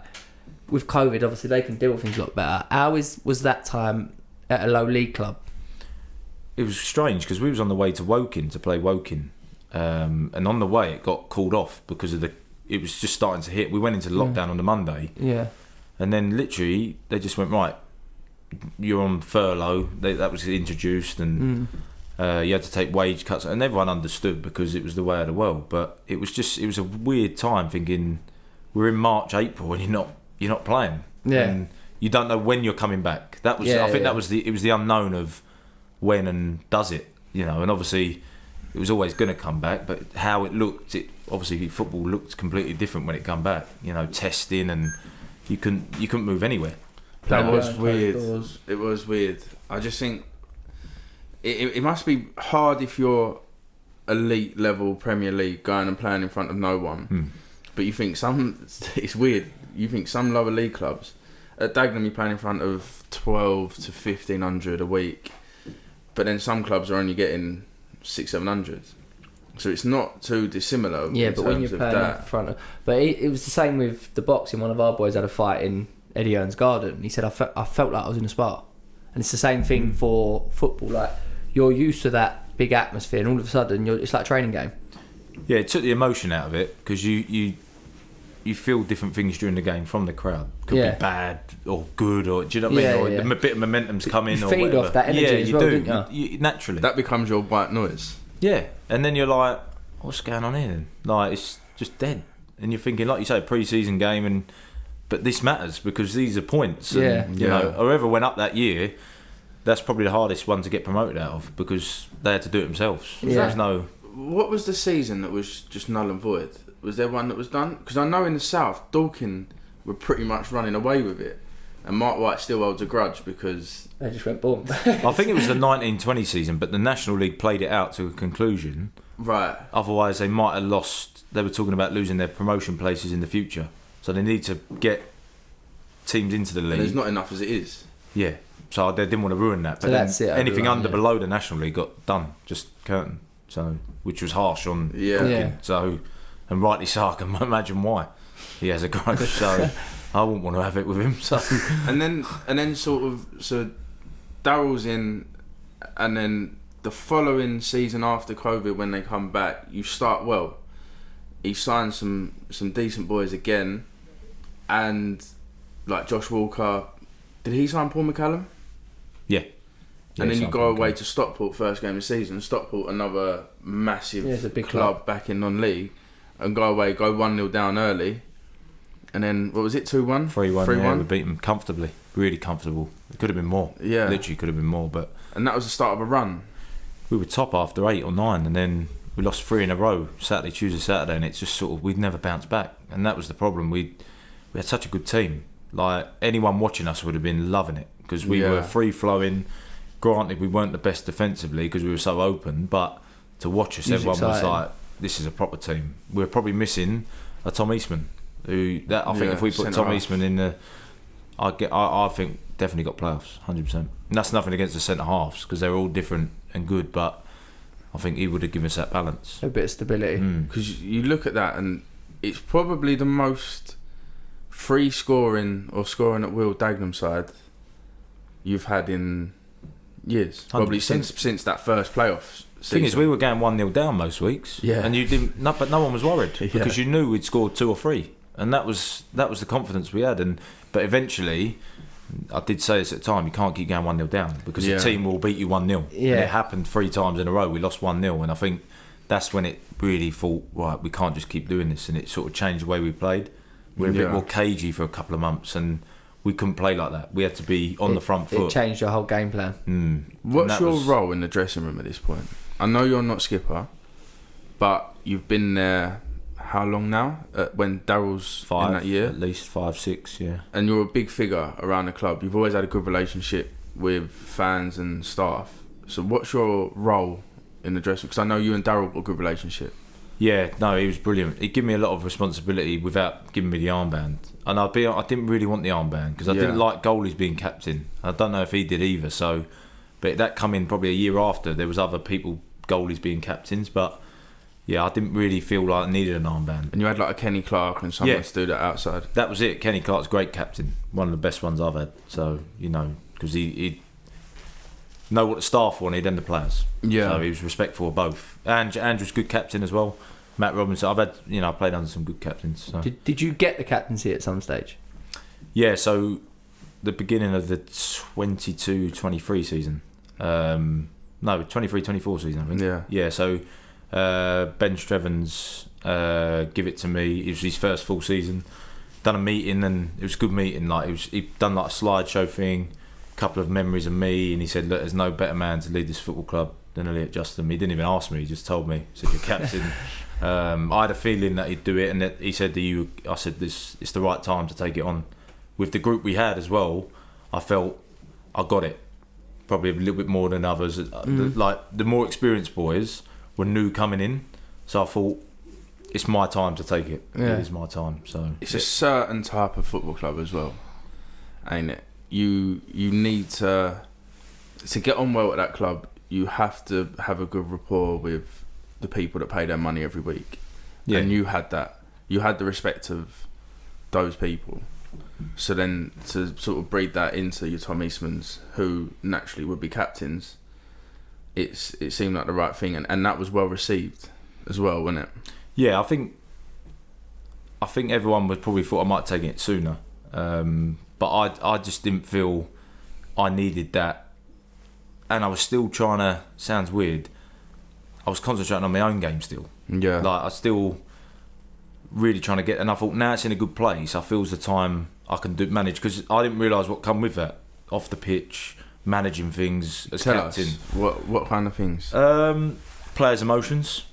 [SPEAKER 3] with COVID, obviously they can deal with things a lot better. How was that time at a low league club?
[SPEAKER 2] It was strange because we was on the way to Woking to play Woking, and on the way it got called off because of it was just starting to hit. We went into lockdown on the Monday, and then literally they just went, right, you're on furlough. That was introduced, and you had to take wage cuts, and everyone understood because it was the way of the world. But it was a weird time thinking we're in March, April, and you're not playing, and you don't know when you're coming back. That was I think that was it was the unknown of when and does it, and obviously it was always going to come back, but how it looked, obviously football looked completely different when it come back, testing, and you couldn't move anywhere.
[SPEAKER 1] That was weird. It was weird. I just think it must be hard if you're elite level Premier League going and playing in front of no one, but you think it's weird, you think some lower league clubs at Dagenham you're playing in front of 12 to 1500 a week. But then some clubs are only getting 600-700, so it's not too dissimilar.
[SPEAKER 3] Yeah, but when you're playing in front of, but it was the same with the boxing. One of our boys had a fight in Eddie Hearn's garden. He said, I felt like I was in a spa, and it's the same thing for football. Like you're used to that big atmosphere, and all of a sudden it's like a training game.
[SPEAKER 2] Yeah, it took the emotion out of it because you feel different things during the game from the crowd. Could be bad or good, or do you know what I mean? Or a bit of momentum's coming.
[SPEAKER 3] You
[SPEAKER 2] or
[SPEAKER 3] feed
[SPEAKER 2] whatever.
[SPEAKER 3] off that energy as
[SPEAKER 2] you
[SPEAKER 3] well,
[SPEAKER 2] do.
[SPEAKER 3] don't you?
[SPEAKER 2] You naturally.
[SPEAKER 1] That becomes your white noise.
[SPEAKER 2] Yeah, and then you're like, what's going on here then? Like, it's just dead. And you're thinking, like you say, pre-season game, but this matters because these are points. And, you know, whoever went up that year, that's probably the hardest one to get promoted out of because they had to do it themselves. There's no...
[SPEAKER 1] What was the season that was just null and void? Was there one that was done? Because I know in the south, Dorking were pretty much running away with it, and Mark White still holds a grudge because
[SPEAKER 3] they just went boom.
[SPEAKER 2] I think it was the 1920 season, but the National League played it out to a conclusion.
[SPEAKER 1] Right.
[SPEAKER 2] Otherwise, they might have lost. They were talking about losing their promotion places in the future, so they need to get teams into the league.
[SPEAKER 1] And there's not enough as it is.
[SPEAKER 2] Yeah, so they didn't want to ruin that. But
[SPEAKER 3] so that's it.
[SPEAKER 2] Anything below the National League got done, just curtain. So, which was harsh on Dorking. So. And rightly so, I can imagine why he has a grudge. So I wouldn't want to have it with him. So
[SPEAKER 1] and then sort of so Darryl's in, and then the following season after COVID, when they come back, you start well. He signed some decent boys again, and like Josh Walker, did he sign Paul McCallum?
[SPEAKER 2] Yeah.
[SPEAKER 1] And then you go away to Stockport first game of the season. Stockport, another massive
[SPEAKER 3] it's a big
[SPEAKER 1] club back in non-league. And go 1-0 down early, and then what was it, 2-1?
[SPEAKER 2] 3-1. Yeah, we beat them comfortably, really comfortable. It could have been more.
[SPEAKER 1] Yeah,
[SPEAKER 2] literally could have been more. But
[SPEAKER 1] and that was the start of a run.
[SPEAKER 2] We were top after 8 or 9, and then we lost 3 in a row, Saturday, Tuesday, Saturday, and it's just sort of we'd never bounced back, and that was the problem. We had such a good team. Like anyone watching us would have been loving it because we were free flowing. Granted, we weren't the best defensively because we were so open, but to watch us, everyone was like, this is a proper team. We're probably missing a Tom Eastman. I think if we put Tom Eastman in the, I think definitely got playoffs, 100%. And that's nothing against the centre halves because they're all different and good, but I think he would have given us that balance.
[SPEAKER 3] A bit of stability.
[SPEAKER 1] Because you look at that and it's probably the most free scoring or scoring at will Dagenham side you've had in years.
[SPEAKER 2] 100%.
[SPEAKER 1] Probably since that first playoff season.
[SPEAKER 2] Thing is, we were going 1-0 down most weeks, and you didn't. No, but no one was worried because you knew we'd scored 2 or 3, and that was the confidence we had. But eventually, I did say this at the time: you can't keep going 1-0 down because the team will beat you 1-0.
[SPEAKER 3] Yeah.
[SPEAKER 2] And it happened 3 times in a row. We lost 1-0, and I think that's when it really thought, right, we can't just keep doing this, and it sort of changed the way we played. We were a bit more cagey for a couple of months, and we couldn't play like that. We had to be on the front foot.
[SPEAKER 3] It changed your whole game plan.
[SPEAKER 1] What's your role in the dressing room at this point? I know you're not skipper, but you've been there how long now? When Daryl's
[SPEAKER 2] 5
[SPEAKER 1] in that year?
[SPEAKER 2] At least 5, 6, yeah.
[SPEAKER 1] And you're a big figure around the club. You've always had a good relationship with fans and staff. So what's your role in the dressing room? Because I know you and Daryl got a good relationship.
[SPEAKER 2] Yeah, no, he was brilliant. He gave me a lot of responsibility without giving me the armband. And I didn't really want the armband because I didn't like goalies being captain. I don't know if he did either. So, but that come in probably a year after. There was other people, goalies being captains, but yeah, I didn't really feel like I needed an armband.
[SPEAKER 1] And you had like a Kenny Clark and someone to do that outside.
[SPEAKER 2] That was it. Kenny Clark's a great captain, one of the best ones I've had. So because he know what the staff wanted and the players. Yeah. So he was respectful of both. And Andrew's a good captain as well. Matt Robinson, I've had, I played under some good captains. So.
[SPEAKER 3] Did you get the captaincy at some stage?
[SPEAKER 2] Yeah, so the beginning of the 22-23 season. No, 23-24 season, I think.
[SPEAKER 1] Yeah.
[SPEAKER 2] Yeah, so Ben Strevens give it to me. It was his first full season. Done a meeting and it was a good meeting. He'd done like a slideshow thing, a couple of memories of me, and he said, look, there's no better man to lead this football club than Elliot Justham. He didn't even ask me, he just told me. He said, you're captain. I had a feeling that he'd do it, and that he said I said, it's the right time to take it on. With the group we had as well, I felt I got it. Probably a little bit more than others. The more experienced boys were new coming in, so I thought it's my time to take it. Yeah. It is my time. So
[SPEAKER 1] it's a certain type of football club as well, ain't it? You need to get on well at that club. You have to have a good rapport with the people that pay their money every week. Yeah. And you had that. You had the respect of those people. So then to sort of breed that into your Tom Eastmans, who naturally would be captains, it seemed like the right thing, and that was well received as well, wasn't it?
[SPEAKER 2] Yeah, I think everyone would probably thought I might take it sooner, but I just didn't feel I needed that, and I was still trying to. Sounds weird. I was concentrating on my own game still.
[SPEAKER 1] Yeah.
[SPEAKER 2] Like I still really trying to get, and I thought now it's in a good place. I feel it's the time I can manage, because I didn't realise what come with that off the pitch, managing things as captain.
[SPEAKER 1] What kind of things?
[SPEAKER 2] Players' emotions.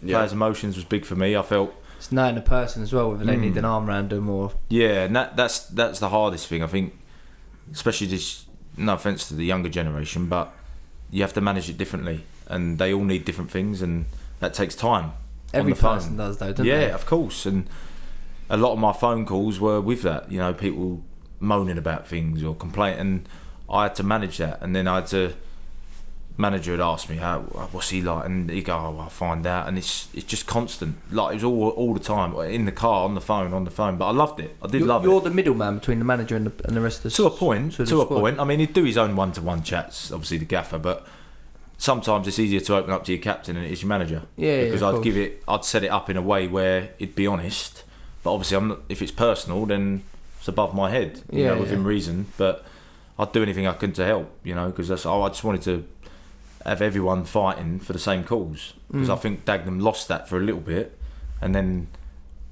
[SPEAKER 2] Yeah. Players' emotions was big for me. I felt
[SPEAKER 3] it's knowing the person as well, whether they need an arm around them or
[SPEAKER 2] and that's the hardest thing. I think, especially this. No offence to the younger generation, but you have to manage it differently, and they all need different things, and that takes time.
[SPEAKER 3] Every person does, though, doesn't they?
[SPEAKER 2] Yeah, of course. And a lot of my phone calls were with that. People moaning about things or complaining, and I had to manage that. And then I had to. Manager had asked me, what's he like, and he'd go, I'll find out. And it's just constant. Like, it was all the time, in the car, on the phone. But I loved it. I did love it.
[SPEAKER 3] You're the middleman between the manager and the rest of the
[SPEAKER 2] To a point. I mean, he'd do his own one-to-one chats, obviously the gaffer, but sometimes it's easier to open up to your captain than it is your manager.
[SPEAKER 3] Yeah,
[SPEAKER 2] because I'd set it up in a way where it'd be honest, but obviously if it's personal, then it's above my head, within reason. But I'd do anything I could to help, because I just wanted to have everyone fighting for the same cause, because I think Dagenham lost that for a little bit, and then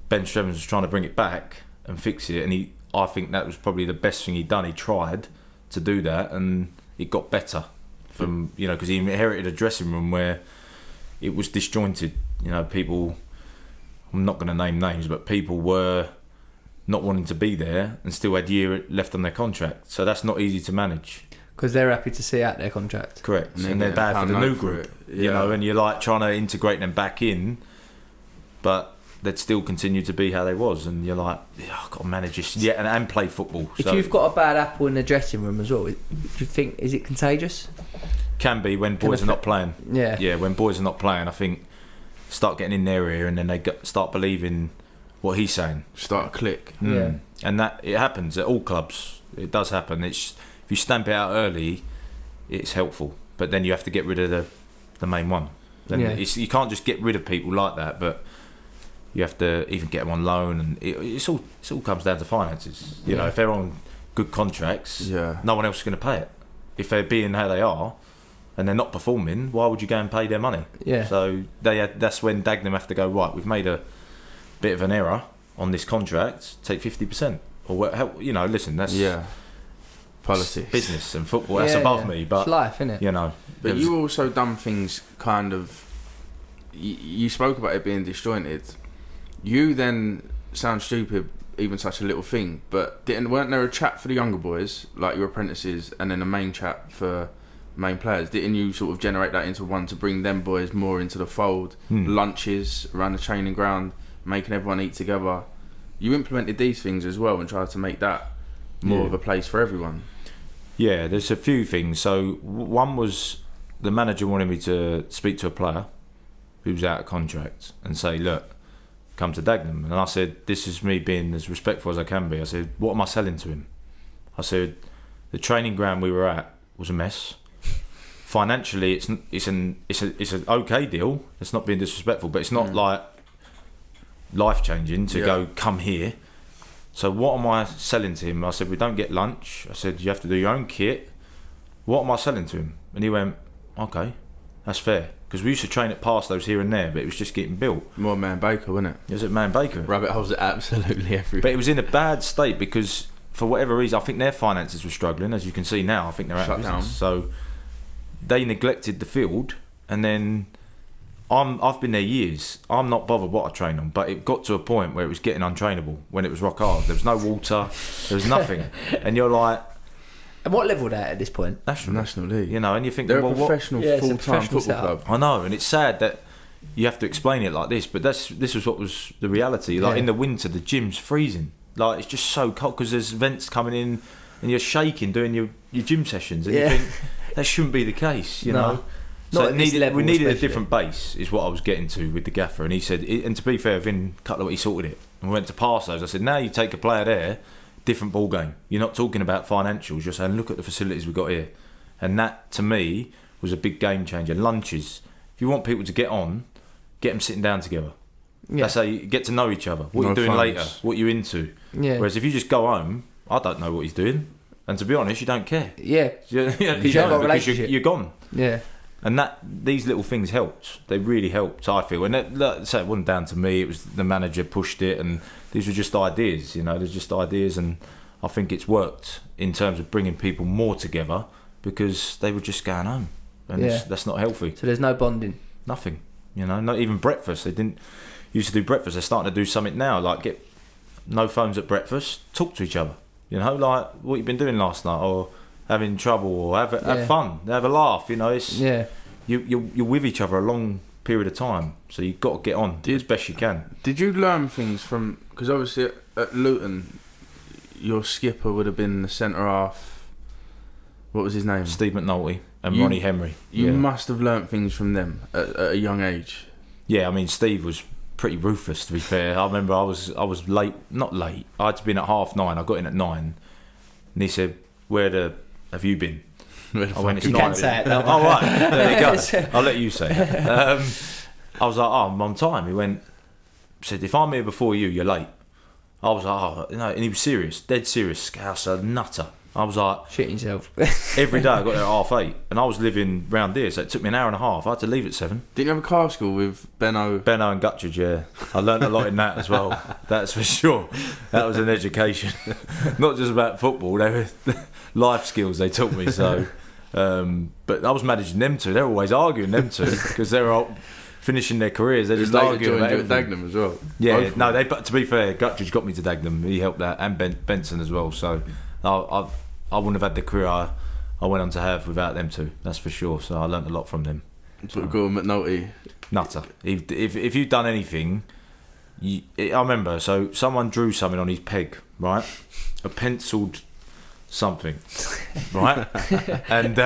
[SPEAKER 2] Ben Strevens was trying to bring it back and fix it, and I think that was probably the best thing he'd done. He tried to do that, and it got better from because he inherited a dressing room where it was disjointed. People, I'm not going to name names, but people were not wanting to be there and still had a year left on their contract, so that's not easy to manage.
[SPEAKER 3] Because they're happy to see out their contract.
[SPEAKER 2] Correct. And they're bad for the new group. And you're like trying to integrate them back in. But they'd still continue to be how they was, and you're like, I've got to manage this, and play football.
[SPEAKER 3] If
[SPEAKER 2] so
[SPEAKER 3] you've got a bad apple in the dressing room as well, do you think, is it contagious?
[SPEAKER 2] can be when boys are not playing.
[SPEAKER 3] Yeah.
[SPEAKER 2] When boys are not playing, I think start getting in their ear, and then they start believing what he's saying.
[SPEAKER 1] Start a click.
[SPEAKER 3] Yeah.
[SPEAKER 2] And that it happens at all clubs. It does happen. If you stamp it out early, it's helpful. But then you have to get rid of the main one. Then you can't just get rid of people like that. But you have to even get them on loan, and it all comes down to finances. You know, if they're on good contracts, no one else is going to pay it. If they're being how they are, and they're not performing, why would you go and pay their money? Yeah. So that's when Dagenham have to go, right, we've made a bit of an error on this contract, take 50%. Or, listen, that's
[SPEAKER 1] politics.
[SPEAKER 2] Business and football, that's above me. But
[SPEAKER 3] it's life, isn't it?
[SPEAKER 2] You know.
[SPEAKER 1] But you also done things kind of... You spoke about it being disjointed. You then sound stupid, even such a little thing, but weren't there a chat for the younger boys, like your apprentices, and then a main chat for main players? Didn't you sort of generate that into one to bring them boys more into the fold? Lunches around the training ground, making everyone eat together. You implemented these things as well and tried to make that more of a place for everyone. Yeah,
[SPEAKER 2] there's a few things. So one was the manager wanted me to speak to a player who was out of contract and say, look, come to Dagenham. And I said, this is me being as respectful as I can be. I said, what am I selling to him? I said, the training ground we were at was a mess. Financially, it's an okay deal. It's not being disrespectful, but it's not like life changing to go come here. So what am I selling to him? I said, we don't get lunch. I said, you have to do your own kit. What am I selling to him? And he went, okay, that's fair. Because we used to train at Parslows here and there, but it was just getting built.
[SPEAKER 1] More Man Baker, wasn't it?
[SPEAKER 2] It was at Man Baker.
[SPEAKER 1] Rabbit holes are absolutely everywhere.
[SPEAKER 2] But it was in a bad state because for whatever reason, I think their finances were struggling. As you can see now, I think they're out of business. So they neglected the field, and then I've been there years. I'm not bothered what I train on, but it got to a point where it was getting untrainable when it was rock hard. There was no water, there was nothing, and you're like.
[SPEAKER 3] And what level are they at this point?
[SPEAKER 2] National League. You know, and you think
[SPEAKER 1] they're a professional full-time football club.
[SPEAKER 2] I know, and it's sad that you have to explain it like this, but this was what was the reality. Like in the winter, the gym's freezing. Like it's just so cold because there's vents coming in, and you're shaking doing your gym sessions, and you think that shouldn't be the case. You know. So we needed a different base, is what I was getting to with the gaffer. And he said, and to be fair, within a couple of weeks he sorted it. And we went to Parslows. I said, now you take a player there, different ball game. You're not talking about financials. You're saying, look at the facilities we've got here. And that, to me, was a big game changer. Lunches. If you want people to get on, get them sitting down together. Yeah. That's how you get to know each other. What you're doing later, what you're into. Yeah. Whereas if you just go home, I don't know what he's doing. And to be honest, you don't care.
[SPEAKER 3] Yeah.
[SPEAKER 2] Because you're gone.
[SPEAKER 3] Yeah.
[SPEAKER 2] And these little things helped. They really helped, I feel. And so it wasn't down to me. It was the manager pushed it, and these were just ideas. You know, they're just ideas, and I think it's worked in terms of bringing people more together because they were just going home, and that's not healthy.
[SPEAKER 3] So there's no bonding.
[SPEAKER 2] Nothing. You know, not even breakfast. They didn't used to do breakfast. They're starting to do something now, like get no phones at breakfast. Talk to each other. You know, like what you've been doing last night, or having trouble, or have fun, have a laugh. You know, it's you're with each other a long period of time, so you've got to get on as best you can.
[SPEAKER 1] Did you learn things from? Because obviously at Luton, your skipper would have been the centre half. What was his name?
[SPEAKER 2] Steve McNulty and Ronnie Henry.
[SPEAKER 1] You must have learnt things from them at a young age.
[SPEAKER 2] Yeah, I mean Steve was pretty ruthless, to be fair. I remember I was late, not late. I had to be in at 9:30. I got in at 9, and he said, have you been? I went, it's
[SPEAKER 3] you
[SPEAKER 2] 9.
[SPEAKER 3] Can say it, though.
[SPEAKER 2] Oh, right. There you go. I'll let you say it. I was like, I'm on time. He said, if I'm here before you, you're late. I was like, and he was serious, dead serious, scouser, nutter. I was like,
[SPEAKER 3] shit yourself.
[SPEAKER 2] Every day I got there at 8:30, and I was living round here, so it took me an hour and a half. I had to leave at 7.
[SPEAKER 1] Didn't you have a car school with Benno
[SPEAKER 2] and Guttridge? Yeah, I learned a lot in that as well. That's for sure. That was an education, not just about football. They were life skills they taught me. So, but I was managing them two. They're always arguing, them two, because they're all finishing their careers. They're just arguing about everything.
[SPEAKER 1] Dagenham as well.
[SPEAKER 2] Yeah, no, but to be fair, Guttridge got me to Dagenham. He helped that, and Benson as well. So I wouldn't have had the career I went on to have without them two. That's for sure. So I learnt a lot from them.
[SPEAKER 1] Sort of call McNulty
[SPEAKER 2] nutter. If you've done anything, I remember. So someone drew something on his peg, right? A penciled something, right? And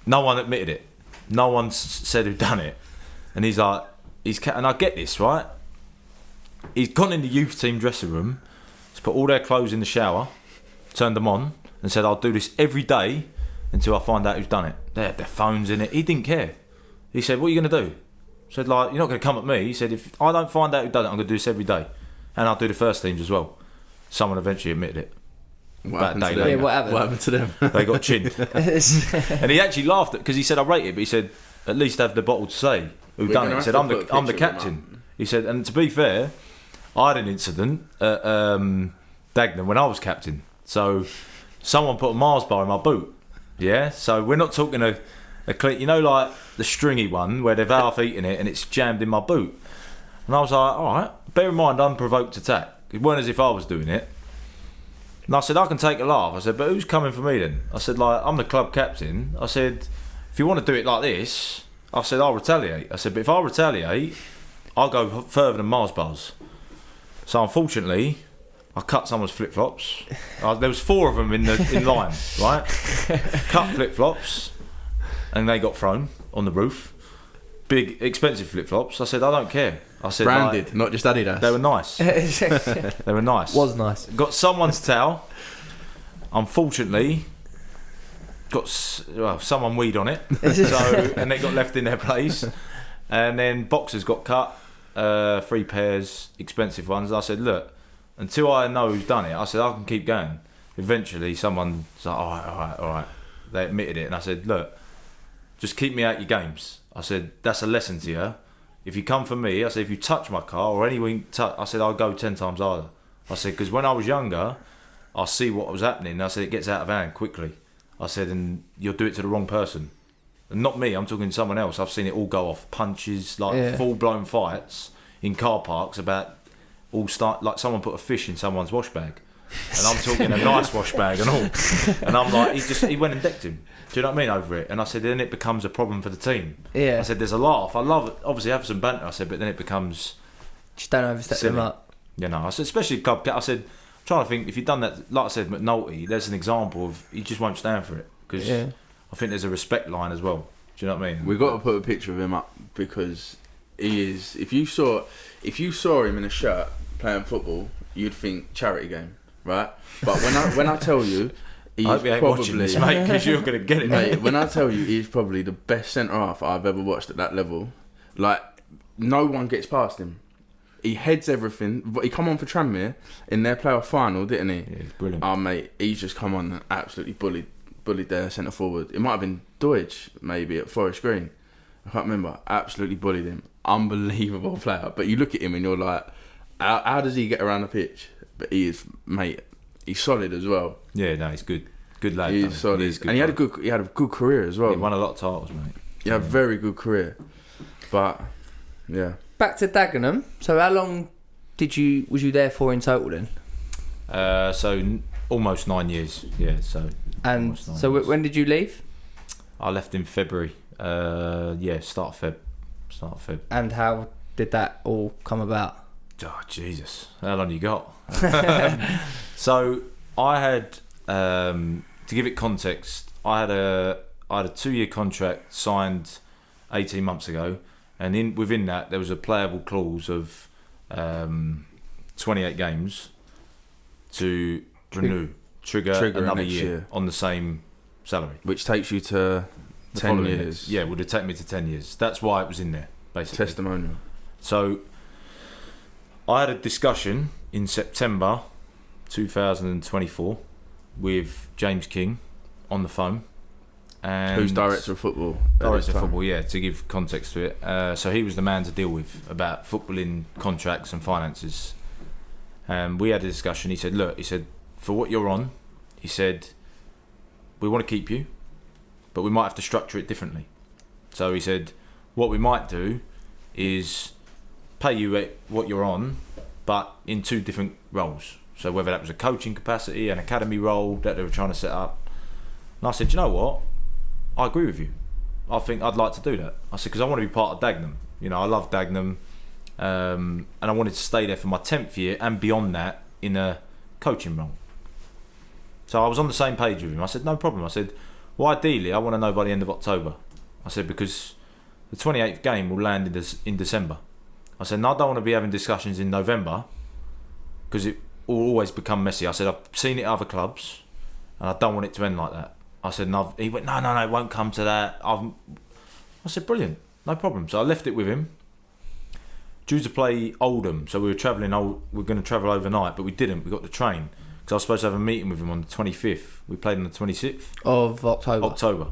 [SPEAKER 2] no one admitted it. No one said who done it. And he's like, and I get this, right? He's gone in the youth team dressing room, he's put all their clothes in the shower, turned them on, and said, I'll do this every day until I find out who's done it. They had their phones in it. He didn't care. He said, what are you going to do? I said, like, you're not going to come at me. He said, if I don't find out who done it, I'm going to do this every day. And I'll do the first teams as well. Someone eventually admitted it.
[SPEAKER 3] What happened to them?
[SPEAKER 2] They got chinned. And he actually laughed because he said, I rate it, but he said, at least have the bottle to say who done it. He said, I'm the captain. He said, and to be fair, I had an incident at Dagenham when I was captain. So someone put a Mars bar in my boot. Yeah, so we're not talking a clean, like the stringy one where they've half eaten it and it's jammed in my boot. And I was like, all right, bear in mind, unprovoked attack. It weren't as if I was doing it. And I said, I can take a laugh. I said, but who's coming for me then? I said, like, I'm the club captain. I said, if you want to do it like this, I said, I'll retaliate. I said, but if I retaliate, I'll go further than Mars bars. So unfortunately, I cut someone's flip-flops. There was 4 of them in line, right? Cut flip-flops, and they got thrown on the roof. Big, expensive flip-flops. I said, I don't care. I said,
[SPEAKER 1] branded,
[SPEAKER 2] like,
[SPEAKER 1] not just Adidas.
[SPEAKER 2] They were nice. They were nice.
[SPEAKER 3] Was nice.
[SPEAKER 2] Got someone's towel. Unfortunately, got someone weed on it. And they got left in their place. And then boxers got cut. 3 pairs, expensive ones. I said, look, until I know who's done it, I said, I can keep going. Eventually, someone's like, all right. They admitted it. And I said, look, just keep me out your games. I said, that's a lesson to you. If you come for me, I said, if you touch my car or anyone, I said, I'll go 10 times harder. I said, because when I was younger, I see what was happening. I said, it gets out of hand quickly. I said, and you'll do it to the wrong person. And not me, I'm talking to someone else. I've seen it all go off. Punches, like full-blown fights in car parks about like someone put a fish in someone's wash bag. And I'm talking a nice wash bag and all. And I'm like, he went and decked him. Do you know what I mean, over it? And I said, then it becomes a problem for the team. Yeah. I said, there's a laugh. I love it. Obviously, have some banter. I said, but then it becomes...
[SPEAKER 3] Just don't overstep silly. Them up.
[SPEAKER 2] You know, I said, especially club... I said, I'm trying to think, if you've done that, like I said, McNulty, there's an example of he just won't stand for it. Because I think there's a respect line as well. Do you know what I mean?
[SPEAKER 1] We've got to put a picture of him up because he is... If you saw him in a shirt playing football, you'd think charity game, right? But when I tell you...
[SPEAKER 2] I hope you ain't watching this, mate, because you're going to get it.
[SPEAKER 1] Mate, when I tell you he's probably the best centre-half I've ever watched at that level, like, no one gets past him. He heads everything. He come on for Tranmere in their playoff final, didn't he?
[SPEAKER 2] Yeah, it's brilliant.
[SPEAKER 1] Oh, mate, he's just come on and absolutely bullied their centre-forward. It might have been Deutsch, maybe, at Forest Green. I can't remember. Absolutely bullied him. Unbelievable player. But you look at him and you're like, how does he get around the pitch? But he is, mate... He's solid as well.
[SPEAKER 2] Yeah, no, he's good. Good lad.
[SPEAKER 1] He's solid, and he had a good career as well.
[SPEAKER 2] He won a lot of titles, mate.
[SPEAKER 1] He had a very good career, but yeah.
[SPEAKER 3] Back to Dagenham. So, how long was you there for in total then?
[SPEAKER 2] So almost 9 years. Yeah. So.
[SPEAKER 3] And so
[SPEAKER 2] years.
[SPEAKER 3] When did you leave?
[SPEAKER 2] I left in February. Start of Feb.
[SPEAKER 3] And how did that all come about?
[SPEAKER 2] Oh Jesus! How long you got? So I had, to give it context, I had a 2-year contract signed 18 months ago, and within that there was a playable clause of 28 games to trigger another year on the same salary,
[SPEAKER 1] which takes you to 10 years.
[SPEAKER 2] Yeah, would have taken me to 10 years. That's why it was in there, basically.
[SPEAKER 1] Testimonial.
[SPEAKER 2] So I had a discussion in September 2024 with James King on the phone. And
[SPEAKER 1] who's director of football?
[SPEAKER 2] Director of football, yeah, to give context to it. So he was the man to deal with about footballing contracts and finances. And we had a discussion. He said, look, for what you're on, he said, we want to keep you, but we might have to structure it differently. So he said, what we might do is pay you at what you're on, but in 2 different roles. So whether that was a coaching capacity, an academy role that they were trying to set up. And I said, you know what? I agree with you. I think I'd like to do that. I said, because I want to be part of Dagenham. You know, I love Dagenham. and I wanted to stay there for my 10th year and beyond that in a coaching role. So I was on the same page with him. I said, no problem. I said, well, ideally, I want to know by the end of October. I said, because the 28th game will land in December. I said, no, I don't want to be having discussions in November because it will always become messy. I said, I've seen it at other clubs and I don't want it to end like that. I said, no. He went, no, it won't come to that. I said, brilliant, no problem. So I left it with him. Due to play Oldham, so we were going to travel overnight, but we didn't. We got the train because I was supposed to have a meeting with him on the 25th. We played on the 26th
[SPEAKER 3] of October.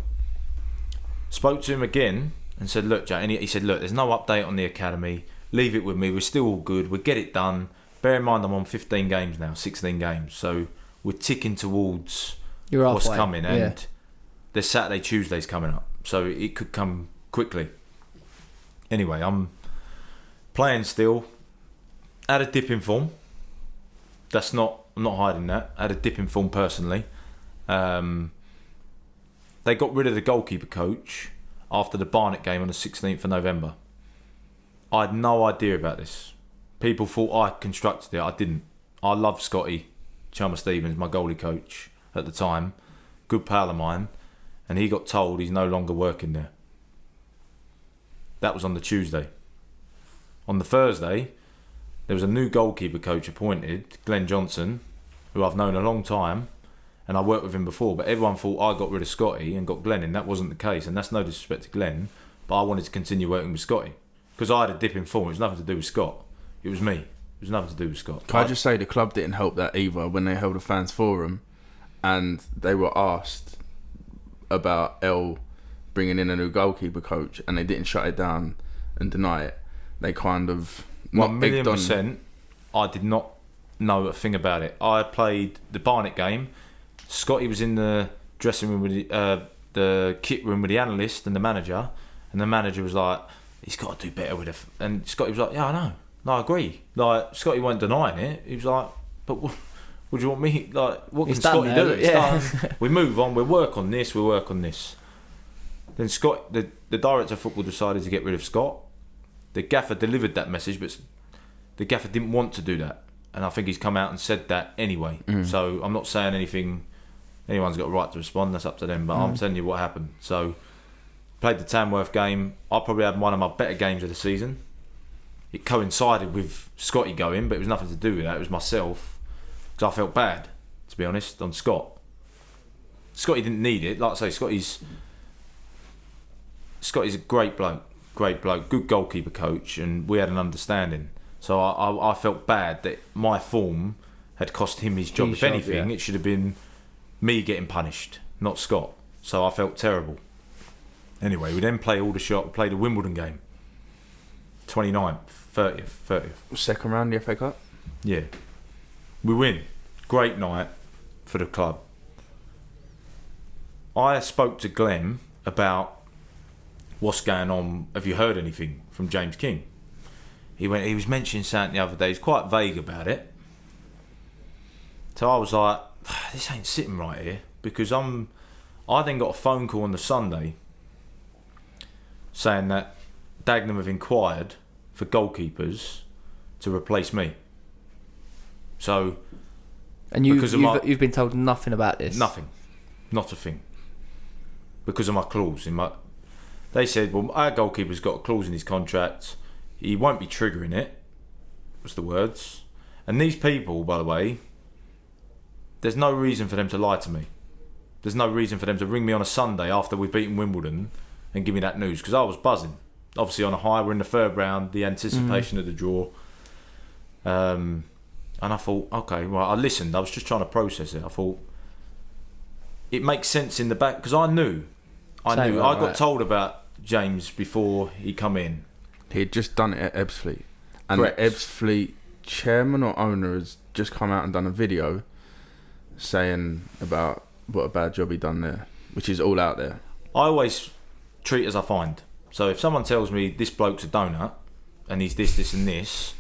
[SPEAKER 2] Spoke to him again and said, look, Jack, and he said, look, there's no update on the academy. Leave it with me. We're still all good. We'll get it done. Bear in mind, I'm on 15 games now, 16 games. So we're ticking towards what's coming. And there's Saturday, Tuesdays coming up. So it could come quickly. Anyway, I'm playing still. Had a dip in form. I'm not hiding that. I had a dip in form personally. They got rid of the goalkeeper coach after the Barnet game on the 16th of November. I had no idea about this. People thought I constructed it. I didn't. I loved Scotty Chalmers Stevens, my goalie coach at the time. Good pal of mine. And he got told he's no longer working there. That was on the Tuesday. On the Thursday, there was a new goalkeeper coach appointed, Glenn Johnson, who I've known a long time, and I worked with him before, but everyone thought I got rid of Scotty and got Glenn in. That wasn't the case, and that's no disrespect to Glenn, but I wanted to continue working with Scotty because I had a dip in form. It was nothing to do with Scott. It was me. It was nothing to do with Scott.
[SPEAKER 1] Can I just say the club didn't help that either when they held a fans forum and they were asked about El bringing in a new goalkeeper coach and they didn't shut it down and deny it. They kind of
[SPEAKER 2] 1,000,000%. I did not know a thing about it. I played the Barnet game. Scotty was in the dressing room with the kit room with the analyst and the manager, and the manager was like, he's got to do better with it. And Scotty was like, yeah, I know. No, I agree. Like, Scotty weren't denying it. He was like, but what do you want me? Like, what can Scotty do? It's done. We move on. We'll work on this. Then Scott, the director of football, decided to get rid of Scott. The gaffer delivered that message, but the gaffer didn't want to do that. And I think he's come out and said that anyway. So I'm not saying anything. Anyone's got a right to respond. That's up to them. But I'm telling you what happened. So played the Tamworth game. I probably had one of my better games of the season. It coincided with Scotty going, but it was nothing to do with that. It was myself. Because I felt bad, to be honest, on Scott. Scotty didn't need it. Like I say, Scotty's a great bloke, good goalkeeper coach, and we had an understanding. So I felt bad that my form had cost him his job. If anything, it should have been me getting punished, not Scott. So I felt terrible. Anyway, we then played the Wimbledon game. 29th, 30th.
[SPEAKER 1] Second round, the FA Cup?
[SPEAKER 2] Yeah. We win. Great night for the club. I spoke to Glenn about what's going on. Have you heard anything from James King? He was mentioning something the other day. He's quite vague about it. So I was like, this ain't sitting right here, because I then got a phone call on the Sunday saying that Dagenham have inquired for goalkeepers to replace me. So,
[SPEAKER 3] and you've been told nothing about this?
[SPEAKER 2] Nothing, not a thing, because of my clause They said, well, our goalkeeper's got a clause in his contract. He won't be triggering it. Was the words. And these people, by the way, there's no reason for them to lie to me. There's no reason for them to ring me on a Sunday after we've beaten Wimbledon and give me that news, because I was buzzing. Obviously on a high, we're in the third round, the anticipation of the draw. And I thought, okay, well, I listened. I was just trying to process it. I thought, it makes sense in the back, because I knew. I got told about James before he come in.
[SPEAKER 1] He had just done it at Ebbsfleet. And
[SPEAKER 2] Correct.
[SPEAKER 1] the Ebbsfleet chairman or owner has just come out and done a video saying about what a bad job he done there, which is all out there.
[SPEAKER 2] I always treat as I find. So if someone tells me this bloke's a donut and he's this and this,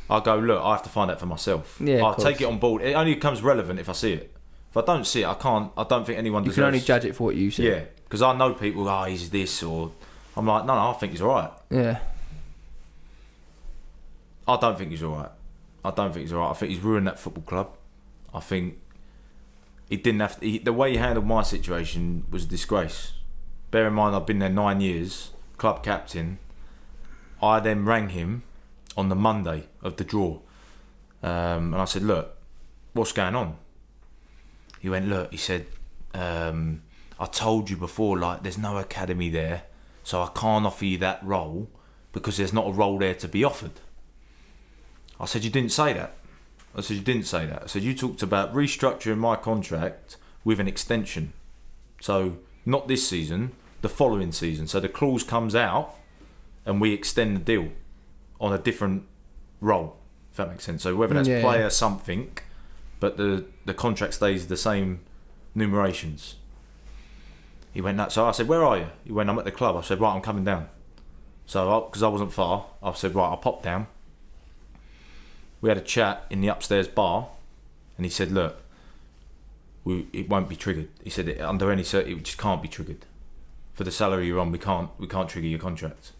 [SPEAKER 2] I go, look, I have to find out for myself.
[SPEAKER 3] Yeah,
[SPEAKER 2] I'll take it on board. It only becomes relevant if I see it. If I don't see it, I don't think anyone deserves.
[SPEAKER 3] You can only judge it for what you see.
[SPEAKER 2] Yeah, because I know people, he's this, or I'm like, no, I think he's alright.
[SPEAKER 3] Yeah.
[SPEAKER 2] I don't think he's all right. I think he's ruined that football club. I think he didn't have to, the way he handled my situation was a disgrace. Bear in mind, I've been there 9 years, club captain. I then rang him on the Monday of the draw, and I said, "Look, what's going on?" He went, "Look," he said, "I told you before, like, there's no academy there, so I can't offer you that role because there's not a role there to be offered." I said, "You didn't say that." I said, "You didn't say that." I said, "You talked about restructuring my contract with an extension. So, not this season, the following season. So the clause comes out and we extend the deal on a different role," if that makes sense. So whether that's player something, but the contract stays the same numerations. He went nuts. So I said, "Where are you?" He went, "I'm at the club." I said, "Right, I'm coming down." So because I wasn't far, I said, "Right, I'll pop down." We had a chat in the upstairs bar, and he said, "Look, it won't be triggered." He said, "Under any it just can't be triggered. For the salary you're on, we can't trigger your contract."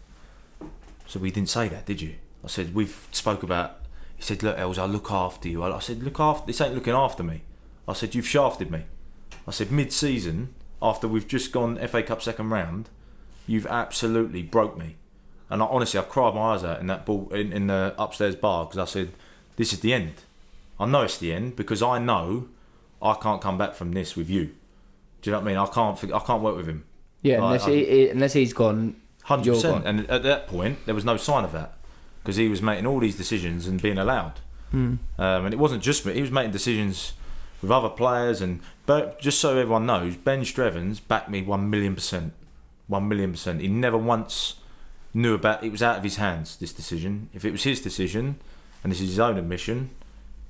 [SPEAKER 2] So we didn't say that, did you? I said, "We've spoke about." He said, "Look, Els, I'll look after you." I said, "Look after. This ain't looking after me." I said, "You've shafted me." I said, "Mid-season, after we've just gone FA Cup second round, you've absolutely broke me." And honestly, I cried my eyes out in that ball in the upstairs bar because I said, "This is the end. I know it's the end because I know I can't come back from this with you." Do you know what I mean? I can't work with him.
[SPEAKER 3] Yeah,
[SPEAKER 2] like,
[SPEAKER 3] unless he's gone,
[SPEAKER 2] 100%.
[SPEAKER 3] You're gone.
[SPEAKER 2] And at that point, there was no sign of that because he was making all these decisions and being allowed. And it wasn't just me; he was making decisions with other players. But just so everyone knows, Ben Strevens backed me 1,000,000%. 1,000,000%. He never once knew about it. Was out of his hands, this decision. If it was his decision, and this is his own admission,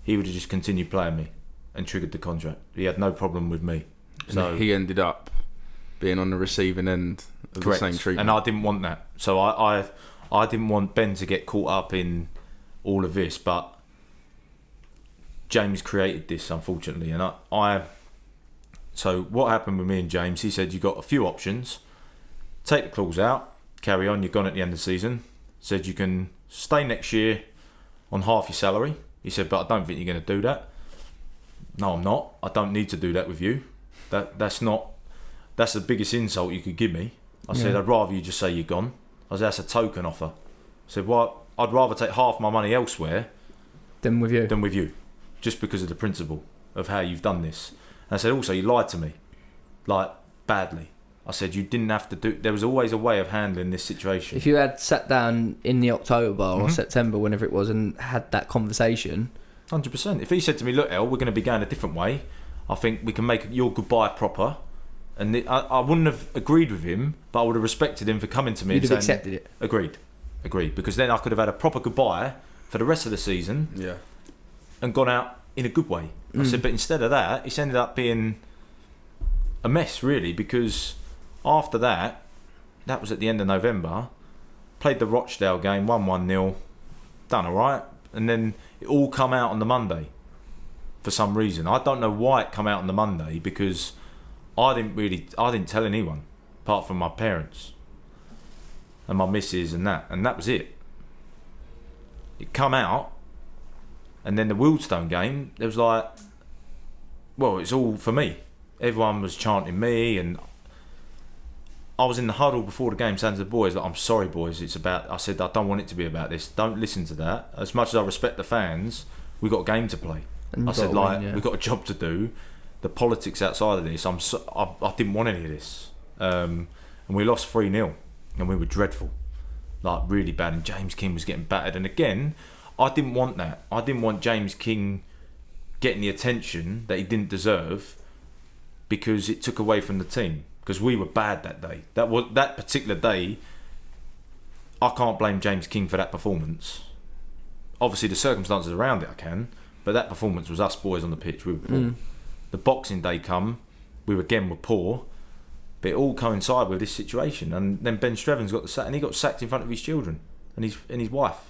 [SPEAKER 2] he would have just continued playing me and triggered the contract. He had no problem with me. So
[SPEAKER 1] he ended up being on the receiving end of
[SPEAKER 2] correct.
[SPEAKER 1] the same treatment.
[SPEAKER 2] And I didn't want that. So I didn't want Ben to get caught up in all of this, but James created this, unfortunately. And so what happened with me and James, he said, "You got a few options. Take the clause out, carry on, you're gone at the end of the season." Said, "You can stay next year on half your salary." He said, "But I don't think you're going to do that." "No, I'm not. I don't need to do that with you. That's the biggest insult you could give me." I said, "I'd rather you just say you're gone." I said, "That's a token offer." I said, "Well, I'd rather take half my money elsewhere
[SPEAKER 3] than with you.
[SPEAKER 2] Just because of the principle of how you've done this." And I said, "Also, you lied to me, like, badly." I said, "You didn't have to do." There was always a way of handling this situation.
[SPEAKER 3] If you had sat down in the October or September, whenever it was, and had that conversation,
[SPEAKER 2] 100%. If he said to me, "Look, El, we're going to be going a different way. I think we can make your goodbye proper," and I wouldn't have agreed with him, but I would have respected him for coming to me
[SPEAKER 3] you'd
[SPEAKER 2] and
[SPEAKER 3] have
[SPEAKER 2] saying,
[SPEAKER 3] accepted it.
[SPEAKER 2] Agreed. Because then I could have had a proper goodbye for the rest of the season.
[SPEAKER 1] Yeah.
[SPEAKER 2] And gone out in a good way. I said, but instead of that, it's ended up being a mess, really, because after that was at the end of November, played the Rochdale game, won 1-0, done all right, and then it all come out on the Monday for some reason. I don't know why it come out on the Monday, because I didn't tell anyone apart from my parents and my missus and that was it. It come out. And then the Wildstone game, there was like, well, it's all for me. Everyone was chanting me, and I was in the huddle before the game saying to the boys, like, "I'm sorry, boys, I said, I don't want it to be about this. Don't listen to that. As much as I respect the fans, we've got a game to play." I said, we've got a job to do. The politics outside of this, I didn't want any of this. And we lost 3-0, and we were dreadful. Like, really bad, and James King was getting battered. And again, I didn't want that. I didn't want James King getting the attention that he didn't deserve, because it took away from the team. Because we were bad that day. That particular day. I can't blame James King for that performance. Obviously, the circumstances around it I can, but that performance was us boys on the pitch. We were poor. The Boxing Day we were poor, but it all coincided with this situation. And then Ben Strevens got the sack, and he got sacked in front of his children and his wife.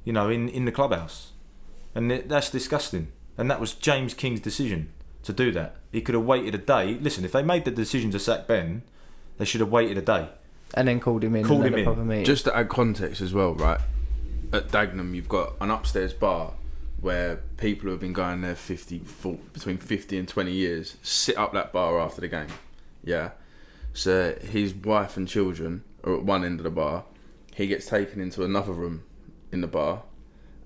[SPEAKER 2] You know, in the clubhouse. And that's disgusting. And that was James King's decision to do that. He could have waited a day. Listen, if they made the decision to sack Ben, they should have waited a day.
[SPEAKER 3] And then called him in. Proper meeting.
[SPEAKER 1] Just to add context as well, right? at Dagenham, you've got an upstairs bar where people who have been going there between 50 and 20 years sit up that bar after the game. Yeah. So his wife and children are at one end of the bar. He gets taken into another room in the bar,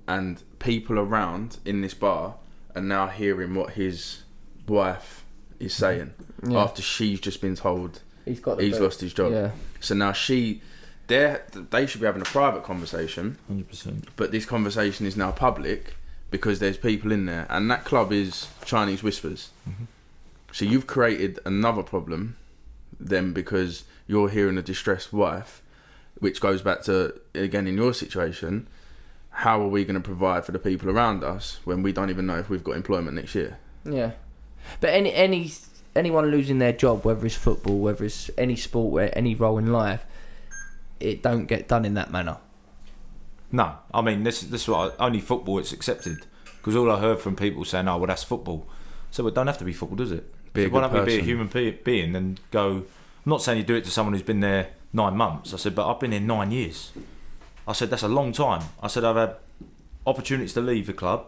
[SPEAKER 1] and people around in this bar are now hearing what his wife is saying after she's just been told he's lost his job. Yeah. So now they should be having a private conversation.
[SPEAKER 2] 100%.
[SPEAKER 1] But this conversation is now public because there's people in there, and that club is Chinese Whispers. Mm-hmm. So you've created another problem then, because you're hearing a distressed wife, which goes back to, again, in your situation, how are we going to provide for the people around us when we don't even know if we've got employment next year?
[SPEAKER 3] Yeah. But anyone losing their job, whether it's football, whether it's any sport, where any role in life, it don't get done in that manner.
[SPEAKER 2] No, I mean, this is what only football it's accepted, because all I heard from people saying, "Oh, well, that's football." So it don't have to be football, does it? Why don't we be a human being and go? I'm not saying you do it to someone who's been there 9 months. I said, but I've been here 9 years. I said, that's a long time. I said, I've had opportunities to leave the club,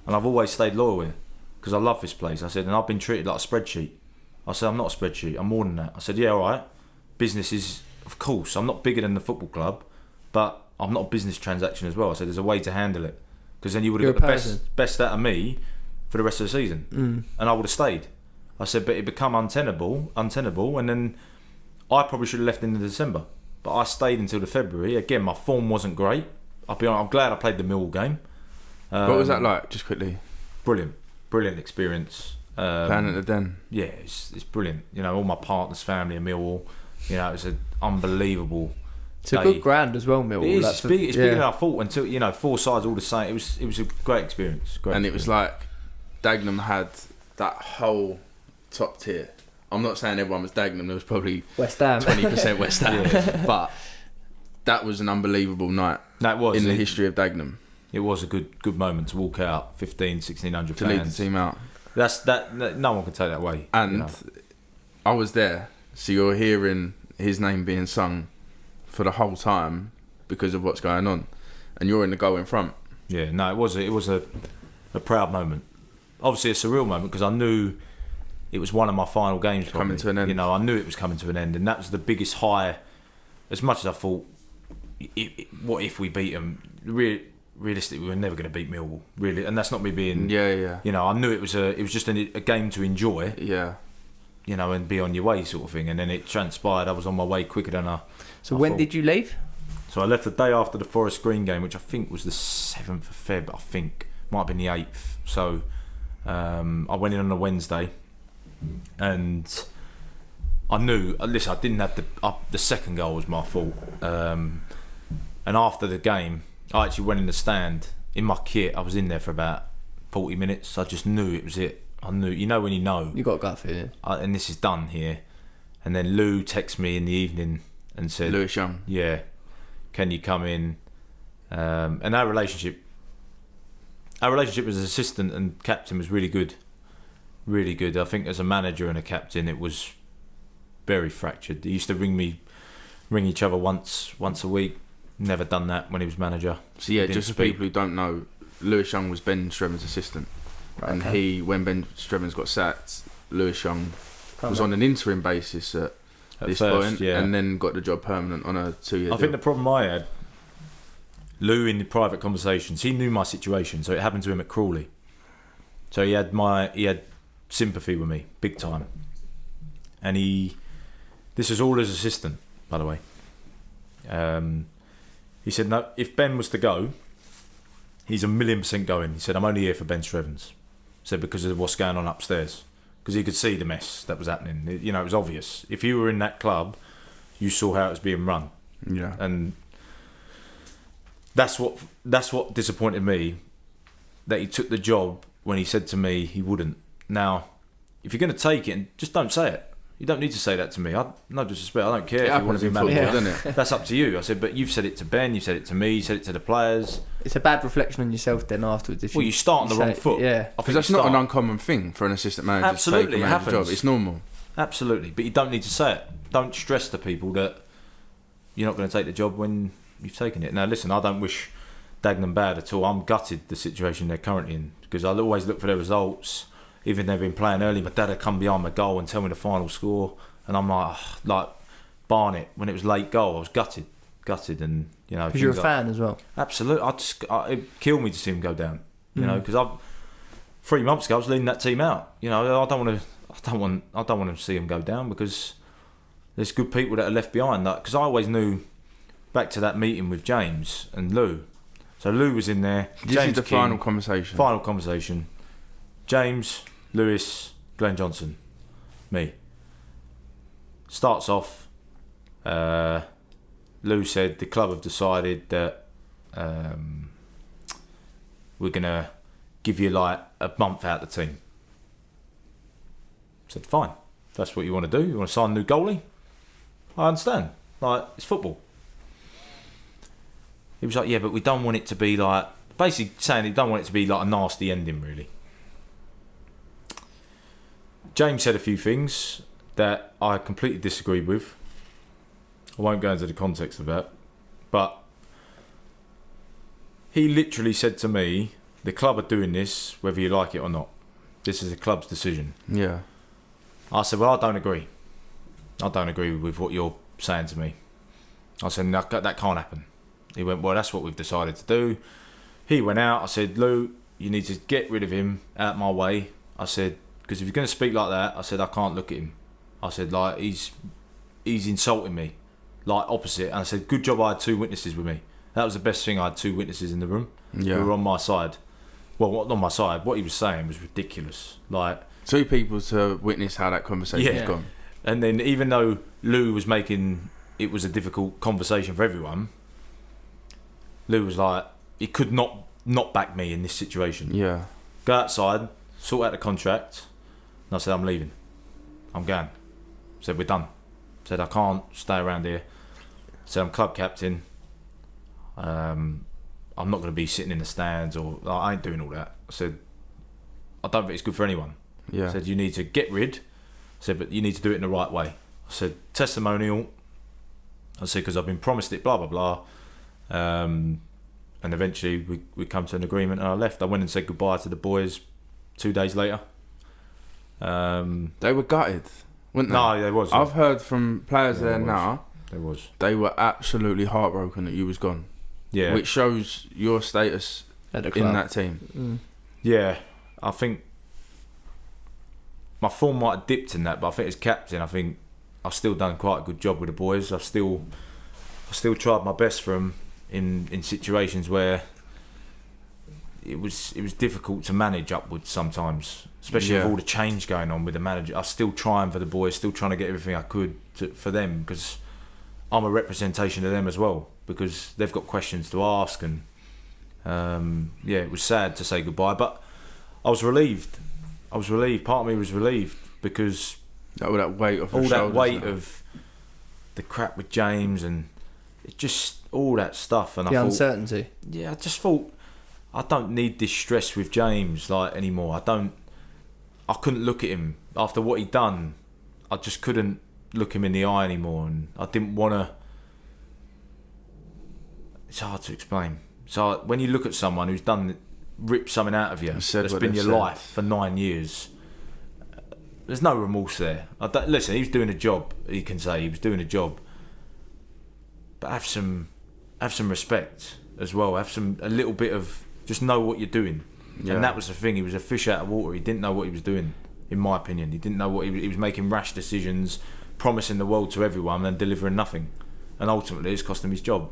[SPEAKER 2] and I've always stayed loyal here because I love this place. I said, and I've been treated like a spreadsheet. I said, I'm not a spreadsheet. I'm more than that. I said, yeah, all right. Business is, of course, I'm not bigger than the football club, but I'm not a business transaction as well. I said, there's a way to handle it, because then you would have got the best out of me for the rest of the season, and I would have stayed. I said, but it become untenable, and then I probably should have left in December, but I stayed until the February. Again, my form wasn't great. I'll be honest, I'm glad I played the Millwall game.
[SPEAKER 1] What was that like, just quickly?
[SPEAKER 2] Brilliant experience.
[SPEAKER 1] Playing at the Den.
[SPEAKER 2] Yeah, it's brilliant. You know, all my partners' family in Millwall. You know, it was an unbelievable.
[SPEAKER 3] It's a good ground as well, Millwall.
[SPEAKER 2] It is. It's bigger than I thought. Until 4 sides all the same. It was a great experience.
[SPEAKER 1] It was like Dagenham had that whole top tier. I'm not saying everyone was Dagenham. There was probably
[SPEAKER 3] West Ham,
[SPEAKER 1] 20% West Ham, but that was an unbelievable night.
[SPEAKER 2] That was
[SPEAKER 1] in the history of Dagenham.
[SPEAKER 2] It was a good moment to walk out 1,600
[SPEAKER 1] to
[SPEAKER 2] fans.
[SPEAKER 1] lead the team out.
[SPEAKER 2] That no one can take that away.
[SPEAKER 1] And
[SPEAKER 2] you know.
[SPEAKER 1] I was there, so you're hearing his name being sung for the whole time because of what's going on, and you're in the goal in front.
[SPEAKER 2] Yeah, no, it was a proud moment. Obviously, a surreal moment because I knew it was one of my final games.
[SPEAKER 1] Coming to an end.
[SPEAKER 2] You know, I knew it was coming to an end, and that was the biggest high. As much as I thought, what if we beat them? Realistically, we were never going to beat Millwall, really, and that's not me being.
[SPEAKER 1] Yeah.
[SPEAKER 2] You know, I knew it was just a game to enjoy.
[SPEAKER 1] Yeah.
[SPEAKER 2] You know, and be on your way, sort of thing, and then it transpired. I was on my way quicker than I.
[SPEAKER 3] So when did you leave?
[SPEAKER 2] So I left the day after the Forest Green game, which I think was the 7th of Feb. I think might have been the 8th. So I went in on a Wednesday, and I knew. Listen, I didn't have the second goal was my fault. And after the game, I actually went in the stand in my kit. I was in there for about 40 minutes. I just knew it was it. I knew. You know when you know.
[SPEAKER 3] You got a gut feeling.
[SPEAKER 2] And this is done here. And then Lou texted me in the evening and said,
[SPEAKER 1] Lewis Young.
[SPEAKER 2] Yeah, can you come in? And our relationship as assistant and captain was really good. Really good. I think as a manager and a captain, it was very fractured. He used to ring each other once a week. Never done that when he was manager.
[SPEAKER 1] So yeah, just for people who don't know, Lewis Young was Ben Streven's assistant. Right, and when Ben Strevens got sacked, Lewis Young was on an interim basis at this point, and then got the job permanent on a 2-year deal.
[SPEAKER 2] I think the problem I had, Lou in the private conversations, he knew my situation, so it happened to him at Crawley. So he had sympathy with me, big time. And this is all as assistant, by the way. He said, no, if Ben was to go, he's 1,000,000% going. He said, I'm only here for Ben Strevens. He said, because of what's going on upstairs. Because he could see the mess that was happening. You know, it was obvious. If you were in that club, you saw how it was being run.
[SPEAKER 1] Yeah.
[SPEAKER 2] And that's what disappointed me, that he took the job when he said to me he wouldn't. Now, if you're going to take it, just don't say it. You don't need to say that to me. No disrespect. I don't care if you want to be manager.
[SPEAKER 1] Doesn't it?
[SPEAKER 2] That's up to you. I said, but you've said it to Ben, you've said it to me, you said it to the players.
[SPEAKER 3] It's a bad reflection on yourself then afterwards. If
[SPEAKER 2] you start on the wrong foot.
[SPEAKER 3] Yeah.
[SPEAKER 1] Because that's not an uncommon thing for an assistant manager to take a manager's job. It's normal.
[SPEAKER 2] Absolutely. But you don't need to say it. Don't stress to people that you're not going to take the job when you've taken it. Now, listen, I don't wish Dagenham bad at all. I'm gutted the situation they're currently in because I always look for their results. Even they've been playing early, my dad would come behind my goal and tell me the final score, and I'm like Barnet when it was late goal. I was gutted, and you know.
[SPEAKER 3] Because you're a fan as well.
[SPEAKER 2] Absolutely, it killed me to see him go down. You know, because 3 months ago I was leading that team out. You know, I don't want to see him go down because there's good people that are left behind. Because I always knew, back to that meeting with James and Lou. So Lou was in there.
[SPEAKER 1] This is the final conversation.
[SPEAKER 2] Final conversation. James, Lewis, Glenn Johnson, me. Starts off. Lou said the club have decided that we're gonna give you like a month out of the team. I said fine. If that's what you want to do. You want to sign a new goalie? I understand. Like, it's football. He was like, yeah, but we don't want it to be like... Basically saying he don't want it to be like a nasty ending, really. James said a few things that I completely disagreed with. I won't go into the context of that. But he literally said to me, the club are doing this whether you like it or not. This is the club's decision.
[SPEAKER 1] Yeah.
[SPEAKER 2] I said, well, I don't agree. I don't agree with what you're saying to me. I said, no, that can't happen. He went, well, that's what we've decided to do. He went out. I said, Lou, you need to get rid of him out of my way. I said, because if you're going to speak like that, I said, I can't look at him. I said, like, he's insulting me. Like, opposite. And I said, good job I had 2 witnesses with me. That was the best thing. I had 2 witnesses in the room who were on my side. Well, not on my side. What he was saying was ridiculous. Like,
[SPEAKER 1] 2 people to witness how that conversation's gone.
[SPEAKER 2] And then even though Lou was making it was a difficult conversation for everyone, Lou was like, he could not back me in this situation.
[SPEAKER 1] Yeah.
[SPEAKER 2] Go outside, sort out the contract. And I said, I'm leaving. I'm going. I said, we're done. I said, I can't stay around here. I said, I'm club captain. I'm not going to be sitting in the stands or I ain't doing all that. I said, I don't think it's good for anyone.
[SPEAKER 1] Yeah.
[SPEAKER 2] I said, you need to get rid. I said, but you need to do it in the right way. I said, testimonial. I said, because I've been promised it, blah, blah, blah. And eventually we come to an agreement and I left. I went and said goodbye to the boys 2 days later.
[SPEAKER 1] They were gutted, weren't they?
[SPEAKER 2] No, there was.
[SPEAKER 1] I've heard from players there now.
[SPEAKER 2] There was.
[SPEAKER 1] They were absolutely heartbroken that you was gone.
[SPEAKER 2] Yeah.
[SPEAKER 1] Which shows your status
[SPEAKER 3] at the club.
[SPEAKER 1] in that team.
[SPEAKER 2] Yeah, I think my form might have dipped in that, but I think as captain, I think I've still done quite a good job with the boys. I still tried my best for them in situations where it was difficult to manage upwards sometimes, especially with all the change going on with the manager. I was still trying for the boys, still trying to get everything I could for them, because I'm a representation of them as well, because they've got questions to ask. And it was sad to say goodbye, but I was relieved. Part of me was relieved because
[SPEAKER 1] all that weight of
[SPEAKER 2] of the crap with James and it just all that stuff, and
[SPEAKER 3] the uncertainty.
[SPEAKER 2] I just thought I don't need this stress with James anymore. I couldn't look at him after what he'd done. I just couldn't look him in the eye anymore, and I didn't want to. It's hard to explain. So when you look at someone who's ripped something out of you, that's been your life for 9 years, there's no remorse there. Listen, he was doing a job. He can say he was doing a job, but have some respect as well. Have a little bit of just know what you're doing. Yeah. And that was the thing. He was a fish out of water. He didn't know what he was doing. In my opinion, he didn't know what he was making rash decisions, promising the world to everyone and delivering nothing, and ultimately it's cost him his job.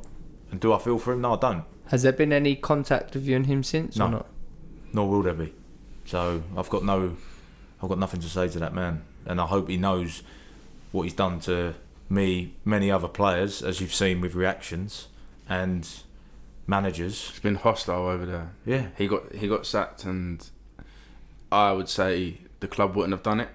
[SPEAKER 2] And do I feel for him? No, I don't.
[SPEAKER 3] Has there been any contact with you and him since?
[SPEAKER 2] No,
[SPEAKER 3] or not?
[SPEAKER 2] Nor will there be. So I've got nothing to say to that man, and I hope he knows what he's done to me, many other players, as you've seen with reactions and managers.
[SPEAKER 1] It's been hostile over there.
[SPEAKER 2] Yeah,
[SPEAKER 1] he got sacked, and I would say the club wouldn't have done it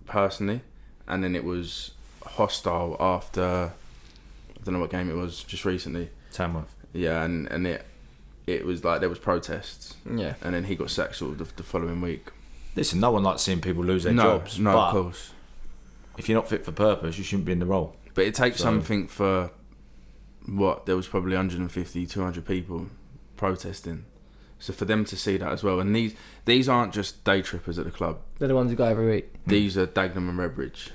[SPEAKER 1] personally, and then it was hostile after I don't know what game it was just recently.
[SPEAKER 2] Tamworth.
[SPEAKER 1] Yeah, and it was like there was protests.
[SPEAKER 3] Yeah,
[SPEAKER 1] and then he got sacked sort of the following week.
[SPEAKER 2] Listen, no one likes seeing people lose their jobs.
[SPEAKER 1] No,
[SPEAKER 2] but
[SPEAKER 1] of course.
[SPEAKER 2] If you're not fit for purpose, you shouldn't be in the role.
[SPEAKER 1] But it takes something for what there was probably 150, 200 people protesting. So for them to see that as well, and these aren't just day trippers at the club.
[SPEAKER 3] They're the ones who go every week.
[SPEAKER 1] These are Dagenham and Redbridge.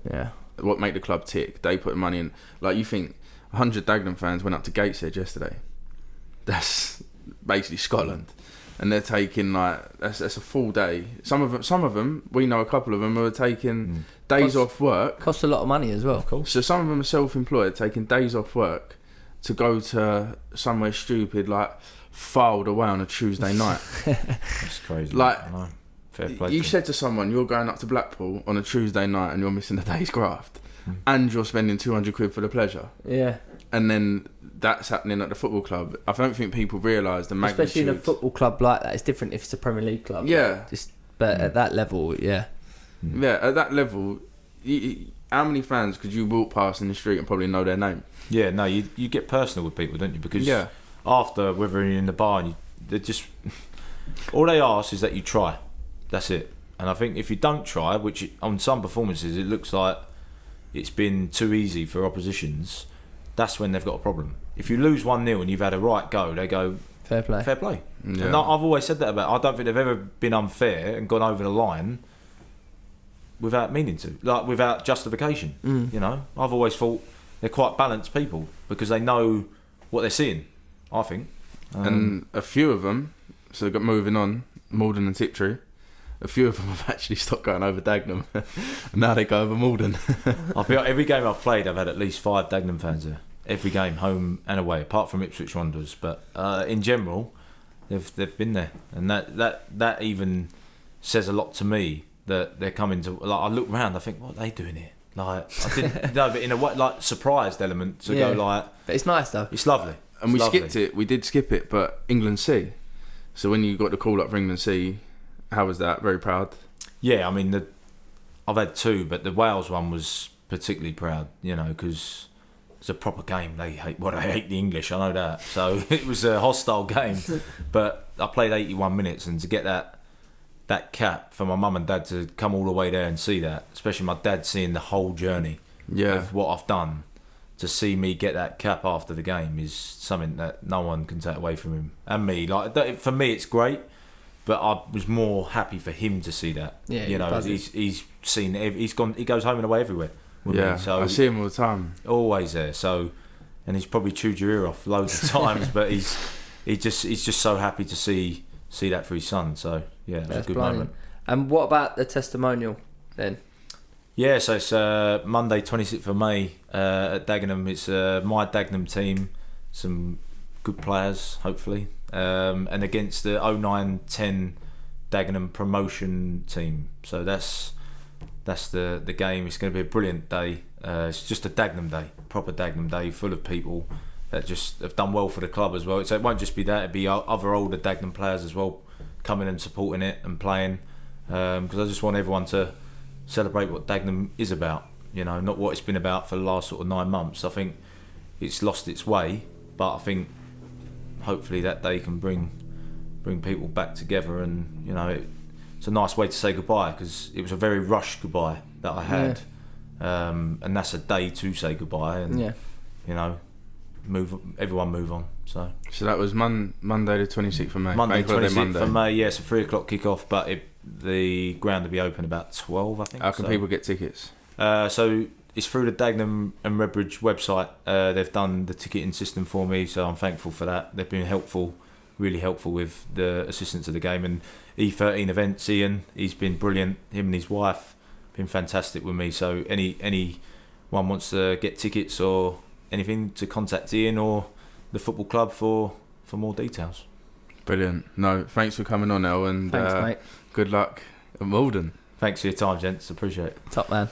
[SPEAKER 3] Yeah.
[SPEAKER 1] What make the club tick? They put money in. Like, you think 100 Dagenham fans went up to Gateshead yesterday. That's basically Scotland, and they're taking like that's a full day. Some of them, we know a couple of them who are taking days off work.
[SPEAKER 3] Costs a lot of money as well.
[SPEAKER 2] Of course.
[SPEAKER 1] So some of them are self-employed, taking days off work to go to somewhere stupid like Filed away on a Tuesday night.
[SPEAKER 2] That's crazy.
[SPEAKER 1] Like,
[SPEAKER 2] I know. Fair play.
[SPEAKER 1] You said to someone, you're going up to Blackpool on a Tuesday night and you're missing a day's graft, and you're spending 200 quid for the pleasure.
[SPEAKER 3] Yeah.
[SPEAKER 1] And then that's happening at the football club. I don't think people realise the magnitude.
[SPEAKER 3] Especially in a football club like that. It's different if it's a Premier League club.
[SPEAKER 1] Yeah.
[SPEAKER 3] But at that level, yeah.
[SPEAKER 1] Yeah, at that level, how many fans could you walk past in the street and probably know their name?
[SPEAKER 2] Yeah, no, you get personal with people, don't you? Because
[SPEAKER 1] Yeah.
[SPEAKER 2] after, whether you're in the bar, and they just all they ask is that you try. That's it. And I think if you don't try, which on some performances it looks like it's been too easy for oppositions, that's when they've got a problem. If you lose 1-0 and you've had a right go, they go
[SPEAKER 3] Fair play.
[SPEAKER 2] fair play.
[SPEAKER 1] Yeah.
[SPEAKER 2] And I've always said that about. I don't think they've ever been unfair and gone over the line without meaning to, like without justification. You know, I've always thought they're quite balanced people because they know what they're seeing. I think.
[SPEAKER 1] And a few of them, so got moving on, Malden and Tiptree, a few of them have actually stopped going over Dagenham. And now they go over Malden.
[SPEAKER 2] I'll be every game I've played, I've had at least 5 Dagenham fans there. Every game, home and away, apart from Ipswich Wanderers. But in general, they've been there, and that even says a lot to me that they're coming to. Like, I look around, I think, what are they doing here? Like, I didn't no, but in a way, like surprised element to go like.
[SPEAKER 3] But it's nice though.
[SPEAKER 2] It's lovely.
[SPEAKER 1] And we
[SPEAKER 2] lovely.
[SPEAKER 1] skipped it. We did skip it, but England C. So when you got the call up for England C, how was that? Very proud.
[SPEAKER 2] Yeah, I mean, I've had 2, but the Wales one was particularly proud. You know, because it's a proper game. They hate the English. I know that. So it was a hostile game, but I played 81 minutes, and to get that cap for my mum and dad to come all the way there and see that, especially my dad seeing the whole journey of what I've done, to see me get that cap after the game is something that no one can take away from him and me. Like, for me, it's great, but I was more happy for him to see that.
[SPEAKER 3] Yeah,
[SPEAKER 2] you know, he's seen. He goes home and away everywhere. With
[SPEAKER 1] Yeah,
[SPEAKER 2] me. So
[SPEAKER 1] I see him all the time.
[SPEAKER 2] Always there. So, and he's probably chewed your ear off loads of times, but he's just so happy to see that for his son. So yeah, it was a good moment.
[SPEAKER 3] And what about the testimonial then?
[SPEAKER 2] Yeah, so it's Monday 26th of May at Dagenham. It's my Dagenham team, some good players hopefully, and against the 09-10 Dagenham promotion team. So that's the game. It's going to be a brilliant day. It's just a Dagenham day, proper Dagenham day, full of people that just have done well for the club as well. So it won't just be that; it'll be other older Dagenham players as well coming and supporting it and playing. Because I just want everyone to celebrate what Dagenham is about. You know, not what it's been about for the last sort of 9 months. I think it's lost its way, but I think hopefully that day can bring people back together, and you know, it's a nice way to say goodbye, because it was a very rushed goodbye that I had, and that's a day to say goodbye, and you know, everyone move on. So
[SPEAKER 1] that was Monday the 26th of May.
[SPEAKER 2] Monday 26th of May. Yeah, it's a 3:00 kick-off, but the ground will be open about 12, I think.
[SPEAKER 1] How can people get tickets?
[SPEAKER 2] So it's through the Dagenham and Redbridge website. They've done the ticketing system for me, so I'm thankful for that. They've been helpful, really helpful with the assistance of the game. And E13 Events, Ian, he's been brilliant. Him and his wife been fantastic with me. So anyone wants to get tickets or anything, to contact Ian or the football club for more details.
[SPEAKER 1] Brilliant. No, thanks for coming on, El, and
[SPEAKER 3] Thanks, mate.
[SPEAKER 1] Good luck at Malden.
[SPEAKER 2] Thanks for your time, gents. Appreciate it.
[SPEAKER 3] Top man.